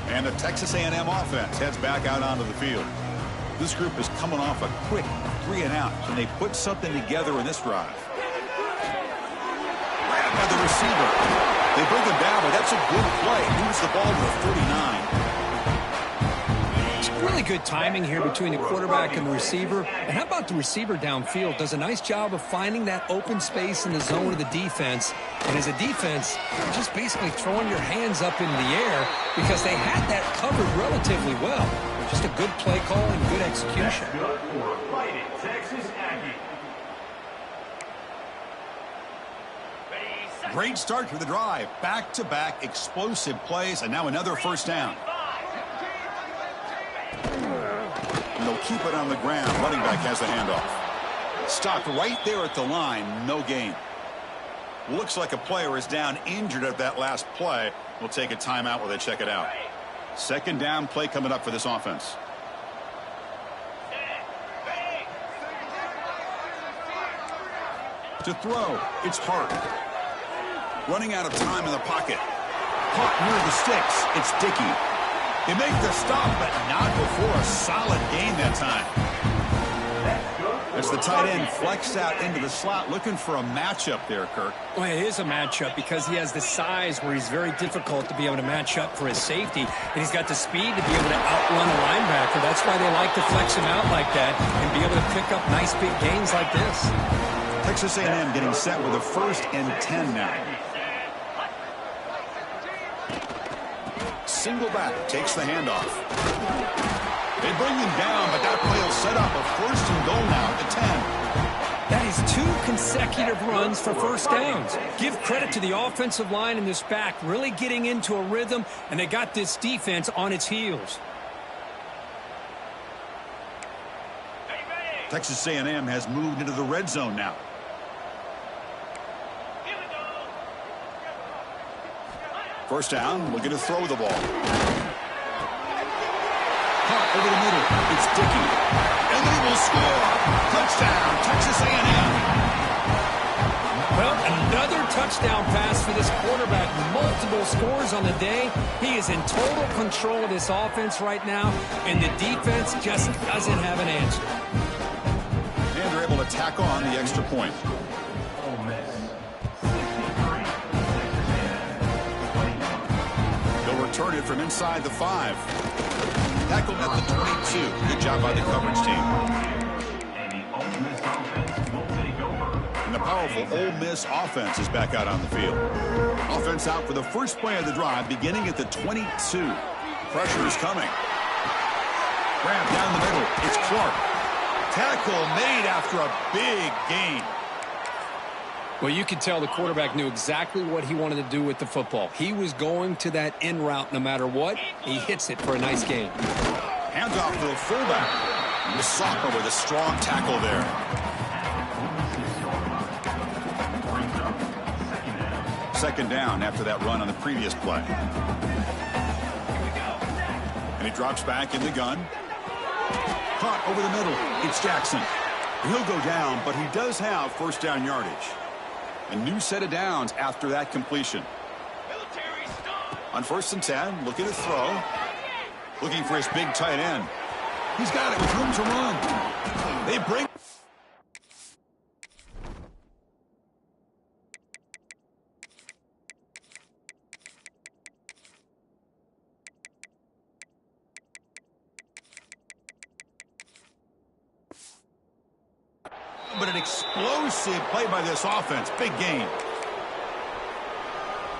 And the Texas A&M offense heads back out onto the field. This group is coming off a quick 3 and out, and they put something together in this drive. Grabbed by the receiver. They bring him down, but that's a good play. Moves the ball to the 49. It's really good timing here between the quarterback and the receiver. And how about the receiver downfield? Does a nice job of finding that open space in the zone of the defense. And as a defense, you're just basically throwing your hands up into the air because they had that covered relatively well. Just a good play call and good execution. Great start to the drive. Back-to-back explosive plays, and now another first down. And the he'll keep it on the ground. Running back has the handoff. Stopped right there at the line. No gain. Looks like a player is down injured at that last play. We'll take a timeout while they check it out. Second down play coming up for this offense. To throw, it's Hart. Running out of time in the pocket. Caught near the sticks. It's Dickey. They make the stop, but not before a solid gain that time. As the tight end flexed out into the slot, looking for a matchup there, Kirk. Well, it is a matchup because he has the size where he's very difficult to be able to match up for his safety. And he's got the speed to be able to outrun a linebacker. That's why they like to flex him out like that and be able to pick up nice big gains like this. Texas A&M getting set with a 1st and 10 now. Single back takes the handoff. They bring him down, but that play will set up a 1st and goal now at the 10. That is 2 consecutive runs for first downs. Give credit to the offensive line and this back really getting into a rhythm, and they got this defense on its heels. Texas A&M has moved into the red zone now. First down, looking to throw the ball. Caught over the middle. It's Dickey. And they will score. Touchdown, Texas A&M. Well, another touchdown pass for this quarterback. Multiple scores on the day. He is in total control of this offense right now, and the defense just doesn't have an answer. And they're able to tack on the extra point. Return it from inside the 5. Tackled at the 22. Good job by the coverage team. And the powerful Ole Miss offense is back out on the field. Offense out for the first play of the drive, beginning at the 22. Pressure is coming. Grab down the middle. It's Clark. Tackle made after a big gain. Well, you could tell the quarterback knew exactly what he wanted to do with the football. He was going to that in route no matter what. He hits it for a nice gain. Handoff to the fullback. Masaka with a strong tackle there. Second down after that run on the previous play. And he drops back in the gun. Caught over the middle. It's Jackson. He'll go down, but he does have first down yardage. A new set of downs after that completion. On 1st and 10, looking to throw. Looking for his big tight end. He's got it with room to run. They bring... But an explosive play by this offense. Big gain.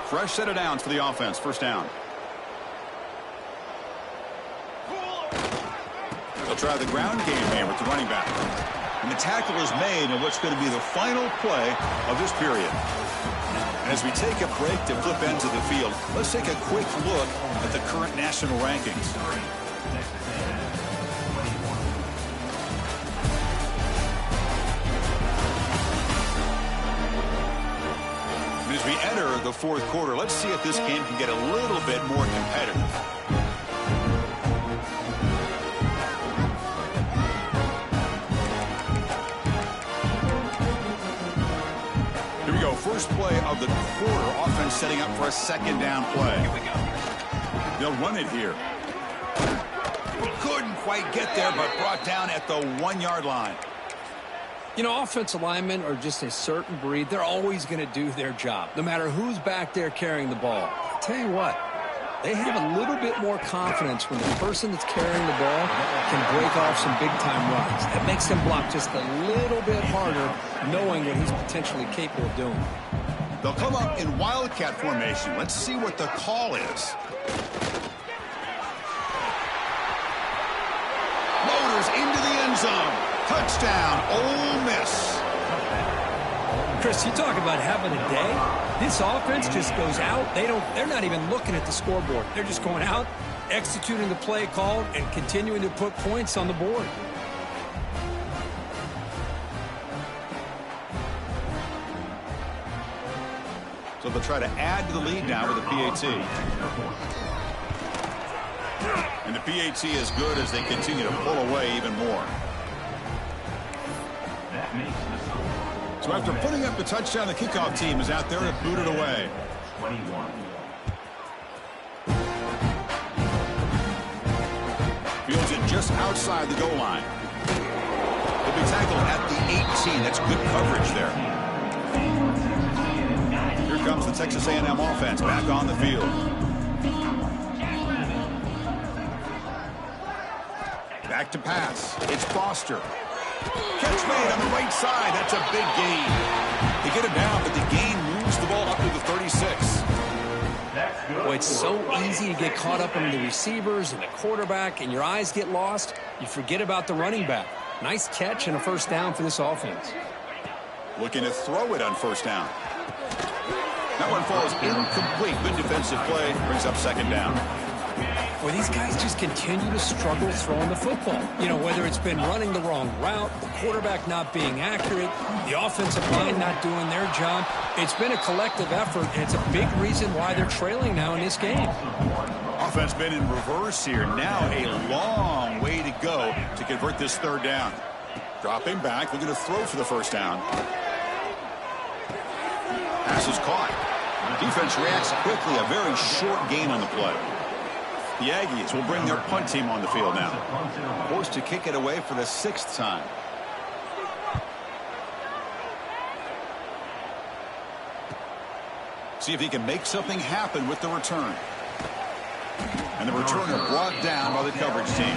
Fresh set of downs for the offense. First down. They'll try the ground game here with the running back. And the tackle is made in what's going to be the final play of this period. And as we take a break to flip ends of the field, let's take a quick look at the current national rankings. As we enter the 4th quarter, let's see if this game can get a little bit more competitive. Here we go. First play of the quarter. Offense setting up for a second down play. Here we go. They'll run it here. Couldn't quite get there, but brought down at the 1-yard line. You know, offensive linemen are just a certain breed. They're always going to do their job, no matter who's back there carrying the ball. I'll tell you what, they have a little bit more confidence when the person that's carrying the ball can break off some big-time runs. That makes them block just a little bit harder, knowing what he's potentially capable of doing. They'll come up in wildcat formation. Let's see what the call is. Motors into the end zone. Touchdown, Ole Miss. Chris, you talk about having a day. This offense just goes out. They're not even looking at the scoreboard. They're just going out executing the play called and continuing to put points on the board. So they'll try to add to the lead now with a PAT. And the PAT is good as they continue to pull away even more. So after putting up the touchdown, the kickoff team is out there to boot it away. 21. Fields it just outside the goal line. He'll be tackled at the 18. That's good coverage there. Here comes the Texas A&M offense back on the field. Back to pass. It's Foster. Catch made on the right side. That's a big gain. They get him down, but the gain moves the ball up to the 36. Boy, it's so easy to get caught up in the receivers and the quarterback, and your eyes get lost. You forget about the running back. Nice catch and a first down for this offense. Looking to throw it on first down. That one falls incomplete. Good defensive play. Brings up second down. Well, these guys just continue to struggle throwing the football. You know, whether it's been running the wrong route, the quarterback not being accurate, the offensive line not doing their job. It's been a collective effort, and it's a big reason why they're trailing now in this game. Offense been in reverse here. Now a long way to go to convert this third down. Dropping back, looking to throw for the first down. Pass is caught. Defense reacts quickly. A very short gain on the play. The Aggies will bring their punt team on the field now. Forced to kick it away for the 6th time. See if he can make something happen with the return. And the returner brought down by the coverage team.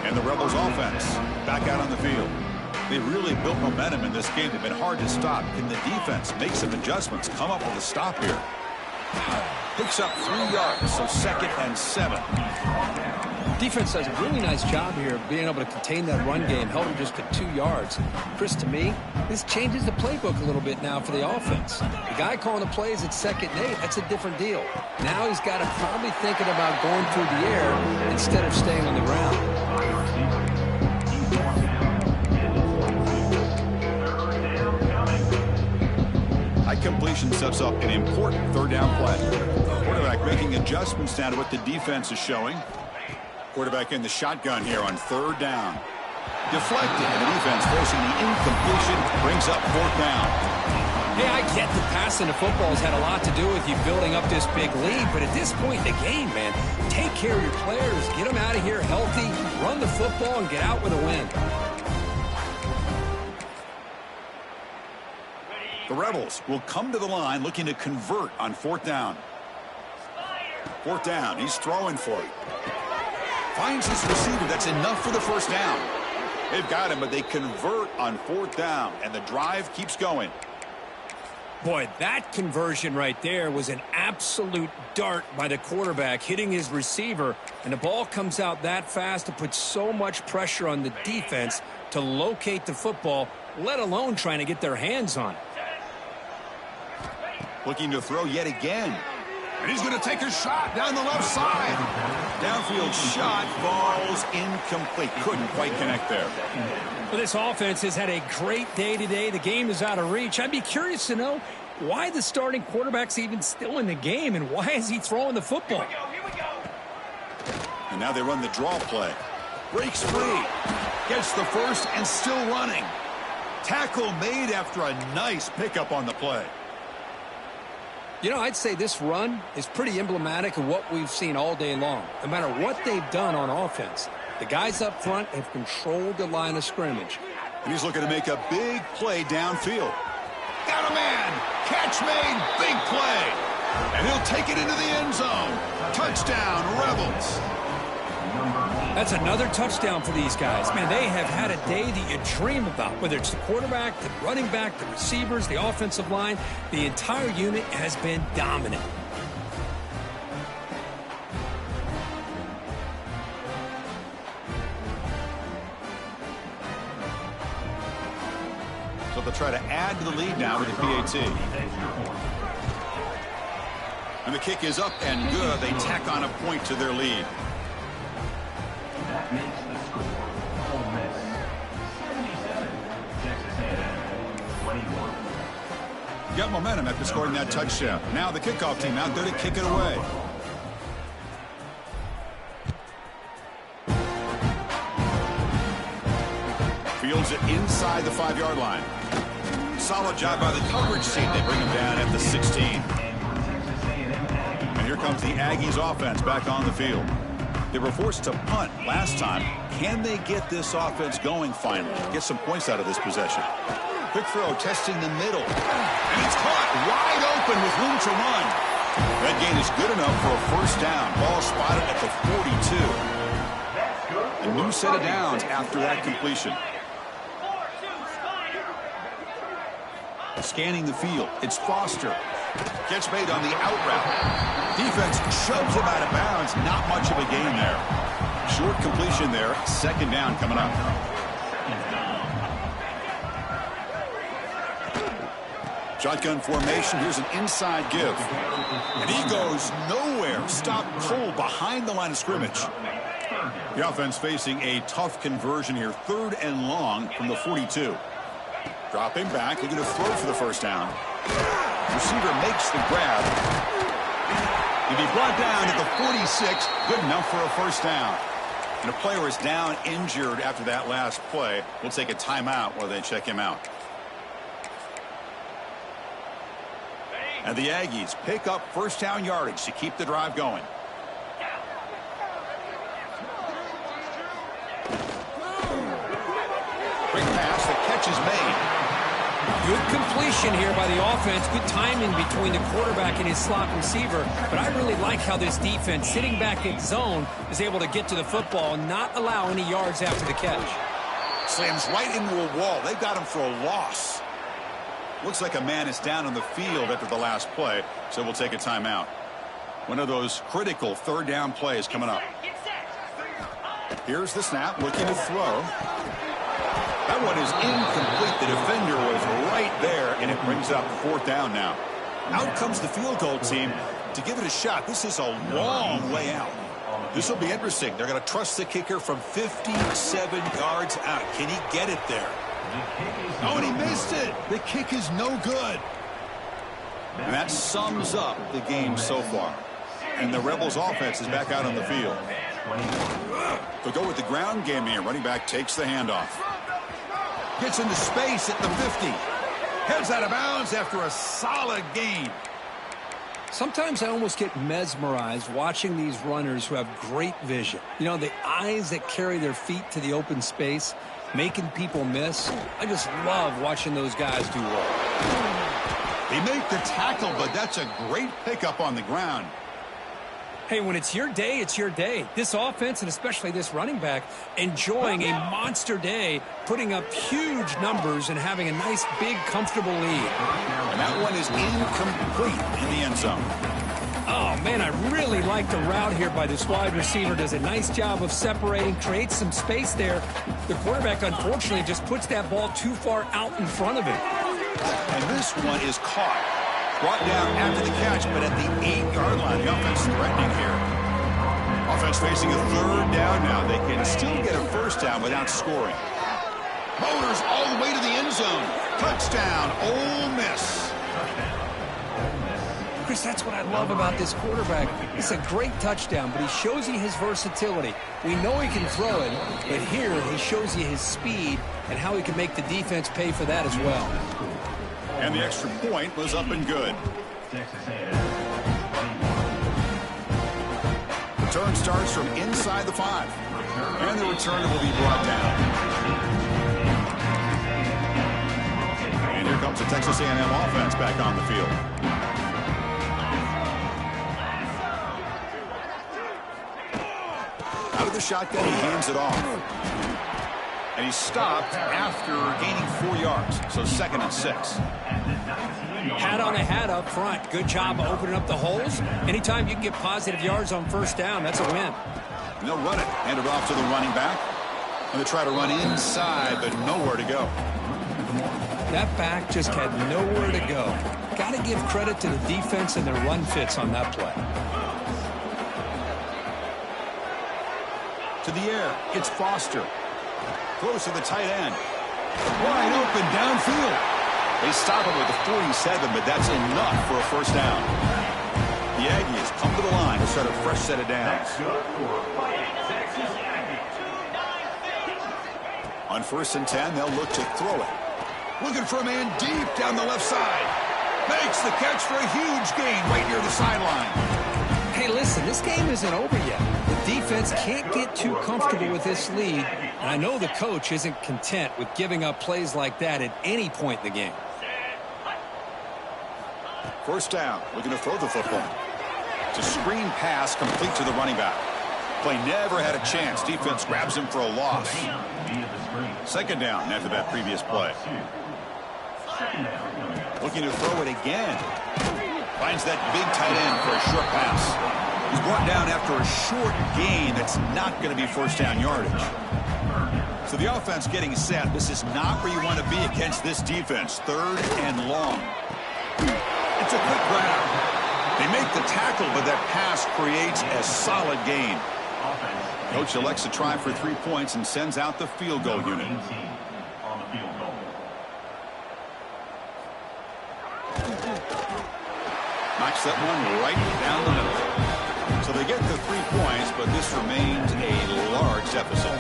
And the Rebels offense back out on the field. They really built momentum in this game. They've been hard to stop. Can the defense make some adjustments? Come up with a stop here. Picks up 3 yards, so 2nd and 7. Defense does a really nice job here of being able to contain that run game, held him just to 2 yards. Chris, to me, this changes the playbook a little bit now for the offense. The guy calling the plays at 2nd and 8, that's a different deal. Now he's got to probably thinking about going through the air instead of staying on the ground. Completion sets up an important third down play. Quarterback making adjustments now to what the defense is showing. Quarterback in the shotgun here on third down. Deflected, and the defense forcing the incompletion, brings up 4th down. Hey, I get the passing of football has had a lot to do with you building up this big lead, but at this point in the game, man, take care of your players, get them out of here healthy, run the football, and get out with a win. The Rebels will come to the line looking to convert on 4th down. 4th down, he's throwing for it. Finds his receiver, that's enough for the first down. They've got him, but they convert on 4th down, and the drive keeps going. Boy, that conversion right there was an absolute dart by the quarterback, hitting his receiver, and the ball comes out that fast to put so much pressure on the defense to locate the football, let alone trying to get their hands on it. Looking to throw yet again. And he's going to take a shot down the left side. Downfield shot falls incomplete. Couldn't quite connect there. Well, this offense has had a great day today. The game is out of reach. I'd be curious to know why the starting quarterback's even still in the game and why is he throwing the football? And now they run the draw play. Breaks free. Gets the first and still running. Tackle made after a nice pickup on the play. You know, I'd say this run is pretty emblematic of what we've seen all day long. No matter what they've done on offense, the guys up front have controlled the line of scrimmage. And he's looking to make a big play downfield. Got a man. Catch made. Big play. And he'll take it into the end zone. Touchdown, Rebels. That's another touchdown for these guys. Man, they have had a day that you dream about, whether it's the quarterback, the running back, the receivers, the offensive line. The entire unit has been dominant. So they'll try to add to the lead now with the PAT. And the kick is up and good. They tack on a point to their lead. That makes the score Ole Miss 77, Texas A&M 21. Got momentum after scoring that touchdown. Now the kickoff team out there to kick it away. Fields it inside the 5-yard line. Solid job by the coverage team. They bring him down at the 16. And here comes the Aggies offense back on the field. They were forced to punt last time. Can they get this offense going finally? Get some points out of this possession. Quick throw, testing the middle. And it's caught wide open with room to run. That gain is good enough for a first down. Ball spotted at the 42. A new set of downs after that completion. Scanning the field, it's Foster. Gets made on the out route. Defense shoves him out of bounds. Not much of a gain there. Short completion there. Second down coming up. Shotgun formation. Here's an inside give. And he goes nowhere. Stopped cold behind the line of scrimmage. The offense facing a tough conversion here. 3rd and long from the 42. Dropping back, looking to throw for the first down. Receiver makes the grab. He'll be brought down at the 46. Good enough for a first down. And a player is down injured after that last play. We'll take a timeout while they check him out. And the Aggies pick up first down yardage to keep the drive going. Quick pass, the catch is made. Good completion here by the offense. Good timing between the quarterback and his slot receiver. But I really like how this defense, sitting back in zone, is able to get to the football and not allow any yards after the catch. Slams right into a wall. They've got him for a loss. Looks like a man is down on the field after the last play, so we'll take a timeout. One of those critical 3rd down plays coming up. Here's the snap, looking to throw. That one is incomplete. The defender was right there, and it brings up 4th down now. Out comes the field goal team to give it a shot. This is a long way out. This will be interesting. They're going to trust the kicker from 57 yards out. Can he get it there? Oh, and he missed it. The kick is no good. And that sums up the game so far. And the Rebels offense is back out on the field. They'll go with the ground game here. Running back takes the handoff. Gets into space at the 50. Heads out of bounds after a solid gain. Sometimes I almost get mesmerized watching these runners who have great vision. You know, the eyes that carry their feet to the open space, making people miss. I just love watching those guys do well. They make the tackle, but that's a great pickup on the ground. Hey, when it's your day, it's your day. This offense, and especially this running back, enjoying a monster day, putting up huge numbers and having a nice, big, comfortable lead. And that one is incomplete in the end zone. Oh, man, I really like the route here by this wide receiver. Does a nice job of separating, creates some space there. The quarterback, unfortunately, just puts that ball too far out in front of him. And this one is caught. Brought down after the catch, but at the 8-yard line. The offense threatening here. Offense facing a 3rd down now. They can still get a first down without scoring. Motors all the way to the end zone. Touchdown, Ole Miss. Chris, that's what I love about this quarterback. It's a great touchdown, but he shows you his versatility. We know he can throw it, but here he shows you his speed and how he can make the defense pay for that as well. And the extra point was up and good. Return starts from inside the 5. And the return will be brought down. And here comes the Texas A&M offense back on the field. Out of the shotgun, he hands it off. And he stopped after gaining 4 yards. So 2nd and 6. Hat on a hat up front. Good job of opening up the holes. Anytime you can get positive yards on first down, that's a win. And they'll run it. Hand it off to the running back. And they try to run inside, but nowhere to go. That back just had nowhere to go. Got to give credit to the defense and their run fits on that play. To the air, it's Foster. Throws to the tight end. Wide open downfield. They stop him with the 47, but that's enough for a first down. The Aggies come to the line to start a fresh set of downs. On 1st and 10, they'll look to throw it. Looking for a man deep down the left side. Makes the catch for a huge gain right near the sideline. Hey, listen, this game isn't over yet. The defense can't get too comfortable with this lead, and I know the coach isn't content with giving up plays like that at any point in the game. First down, looking to throw the football. It's a screen pass complete to the running back. Play never had a chance. Defense grabs him for a loss. Second down after that previous play. Looking to throw it again. Finds that big tight end for a short pass. He's brought down after a short gain that's not going to be first down yardage. So the offense getting set. This is not where you want to be against this defense. 3rd and long. It's a quick grab. They make the tackle, but that pass creates a solid gain. Coach elects to try for 3 points and sends out the field goal unit. Knocks that one right down the middle. So they get the 3 points, but this remains a large deficit.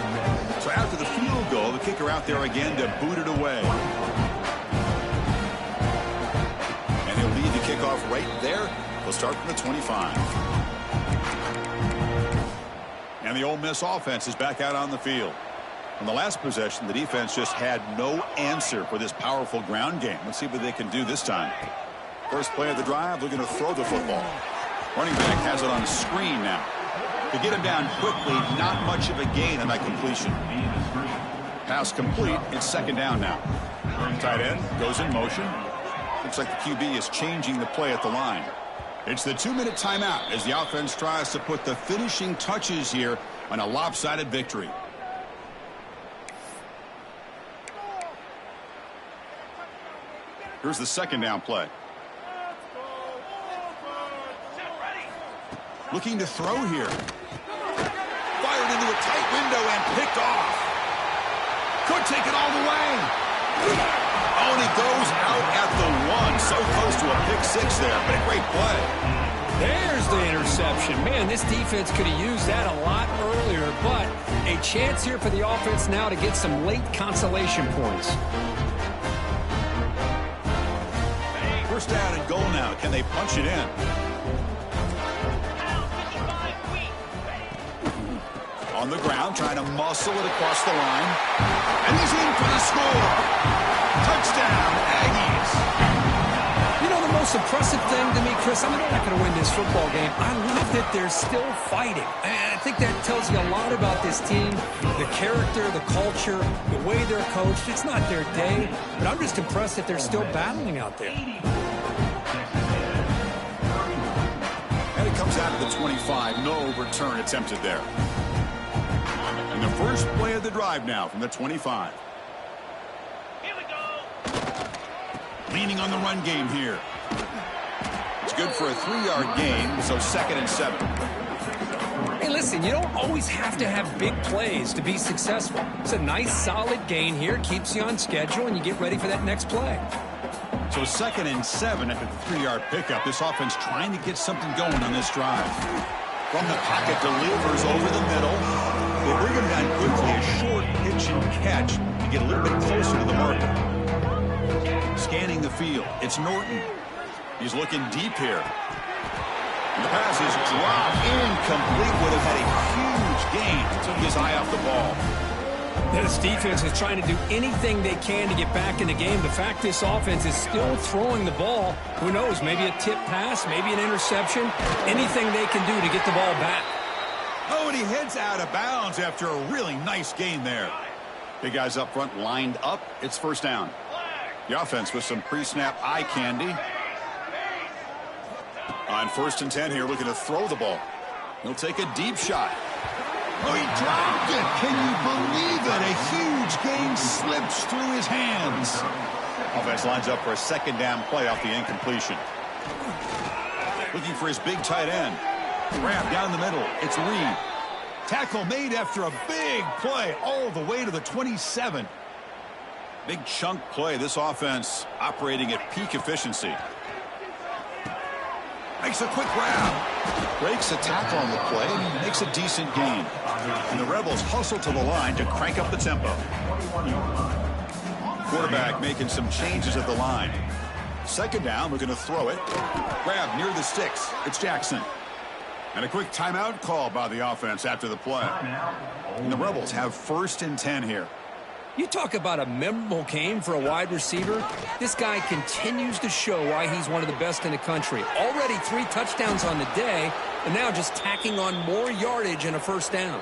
So after the field goal, the kicker out there again to boot it away. And he'll lead the kickoff right there. They'll start from the 25. And the Ole Miss offense is back out on the field. On the last possession, the defense just had no answer for this powerful ground game. Let's see what they can do this time. First play of the drive, looking to throw the football. Running back has it on a screen now. To get him down quickly, not much of a gain on that completion. Pass complete. It's second down now. Tight end goes in motion. Looks like the QB is changing the play at the line. It's the 2-minute timeout as the offense tries to put the finishing touches here on a lopsided victory. Here's the second down play. Looking to throw here. Fired into a tight window and picked off. Could take it all the way. Oh, and he goes out at the 1. So close to a pick-6 there, but a great play. There's the interception. Man, this defense could have used that a lot earlier, but a chance here for the offense now to get some late consolation points. First down and goal now. Can they punch it in? On the ground, trying to muscle it across the line. And he's in for the score. Touchdown, Aggies. You know, the most impressive thing to me, Chris, I mean, they're not going to win this football game. I love that they're still fighting. And I think that tells you a lot about this team, the character, the culture, the way they're coached. It's not their day, but I'm just impressed that they're still battling out there. And it comes out of the 25. No return attempted there. And the first play of the drive now from the 25. Here we go. Leaning on the run game here. It's good for a 3-yard gain, so 2nd and 7. Hey, listen, you don't always have to have big plays to be successful. It's a nice, solid gain here. Keeps you on schedule, and you get ready for that next play. So 2nd and 7 after the 3-yard pickup. This offense trying to get something going on this drive. From the pocket, delivers over the middle. They bring him down quickly, a short pitch and catch to get a little bit closer to the marker. Scanning the field, it's Norton. He's looking deep here. And the pass is dropped, incomplete. Would have had a huge gain. Took his eye off the ball. This defense is trying to do anything they can to get back in the game. The fact this offense is still throwing the ball, who knows, maybe a tip pass, maybe an interception, anything they can do to get the ball back. Oh, and he heads out of bounds after a really nice gain there. Big guys up front lined up. It's first down. The offense with some pre-snap eye candy. On 1st and 10 here, looking to throw the ball. He'll take a deep shot. Oh, he dropped it. Can you believe it? A huge gain slips through his hands. Offense lines up for a second down play off the incompletion. Looking for his big tight end. Grab down the middle. It's Reed. Tackle made after a big play all the way to the 27. Big chunk play. This offense operating at peak efficiency. Makes a quick grab. Breaks a tackle on the play and makes a decent gain. And the Rebels hustle to the line to crank up the tempo. Quarterback making some changes at the line. Second down, we're going to throw it. Grab near the sticks. It's Jackson. And a quick timeout call by the offense after the play. And the Rebels have 1st and 10 here. You talk about a memorable game for a wide receiver. This guy continues to show why he's one of the best in the country. Already 3 touchdowns on the day, and now just tacking on more yardage and a first down.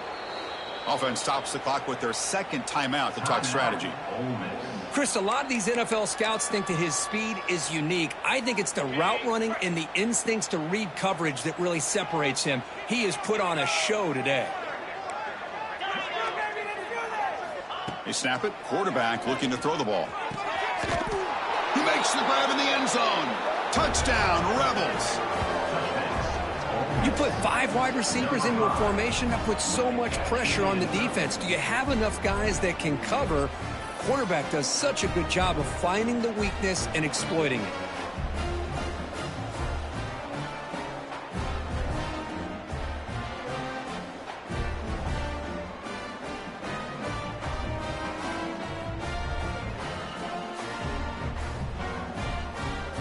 Offense stops the clock with their second timeout to talk strategy. Chris, a lot of these NFL scouts think that his speed is unique. I think it's the route running and the instincts to read coverage that really separates him. He has put on a show today. They snap it. Quarterback looking to throw the ball. He makes the grab in the end zone. Touchdown, Rebels. You put 5 wide receivers into a formation that puts so much pressure on the defense. Do you have enough guys that can cover? Quarterback does such a good job of finding the weakness and exploiting it.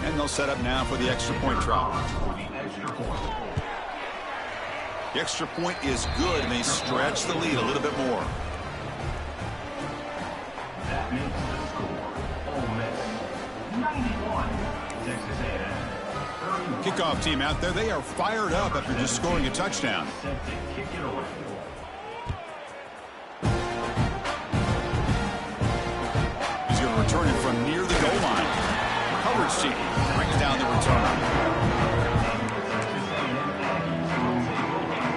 And they'll set up now for the extra point try. The extra point is good, and they stretch the lead a little bit more. That makes the score. Ole Miss 91, Texas A&M. Kickoff team out there, they are fired up after just scoring a touchdown. Set to kick it away. He's going to return it from near the goal line. Coverage team brings down the return.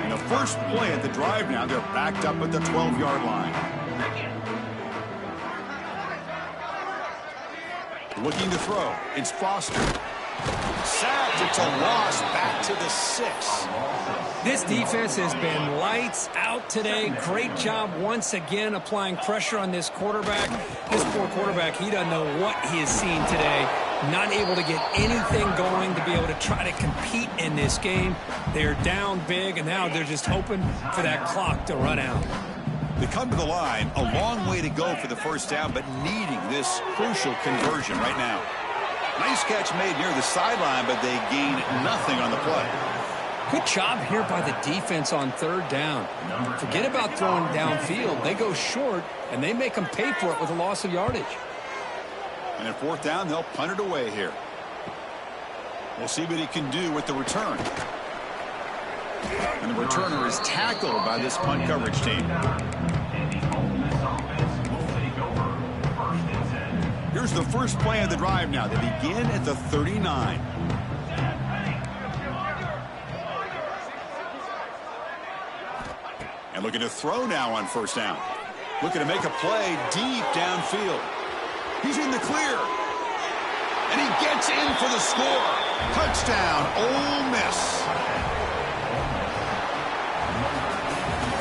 And the first play at the drive now, they're backed up at the 12-yard line. Looking to throw. It's Foster. Sacked. It's a loss back to the 6. This defense has been lights out today. Great job once again applying pressure on this quarterback. This poor quarterback, he doesn't know what he has seen today. Not able to get anything going to be able to try to compete in this game. They're down big, and now they're just hoping for that clock to run out. They come to the line, a long way to go for the first down, but needing this crucial conversion right now. Nice catch made near the sideline, but they gain nothing on the play. Good job here by the defense on 3rd down. Forget about throwing downfield. They go short, and they make them pay for it with a loss of yardage. And at 4th down, they'll punt it away here. We'll see what he can do with the return. And the returner is tackled by this punt coverage team. Here's the first play of the drive now. They begin at the 39. And looking to throw now on 1st down. Looking to make a play deep downfield. He's in the clear. And he gets in for the score. Touchdown, Ole Miss.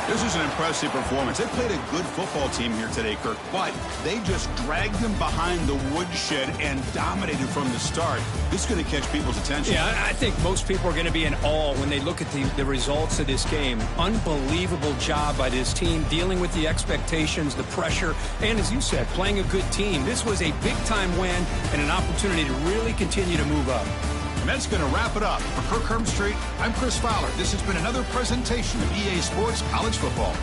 This is an impressive performance. They played a good football team here today, Kirk, but they just dragged them behind the woodshed and dominated from the start. This is going to catch people's attention. Yeah, I think most people are going to be in awe when they look at the results of this game. Unbelievable job by this team, dealing with the expectations, the pressure, and as you said, playing a good team. This was a big-time win and an opportunity to really continue to move up. And that's going to wrap it up. For Kirk Herbstreit, I'm Chris Fowler. This has been another presentation of EA Sports College Football.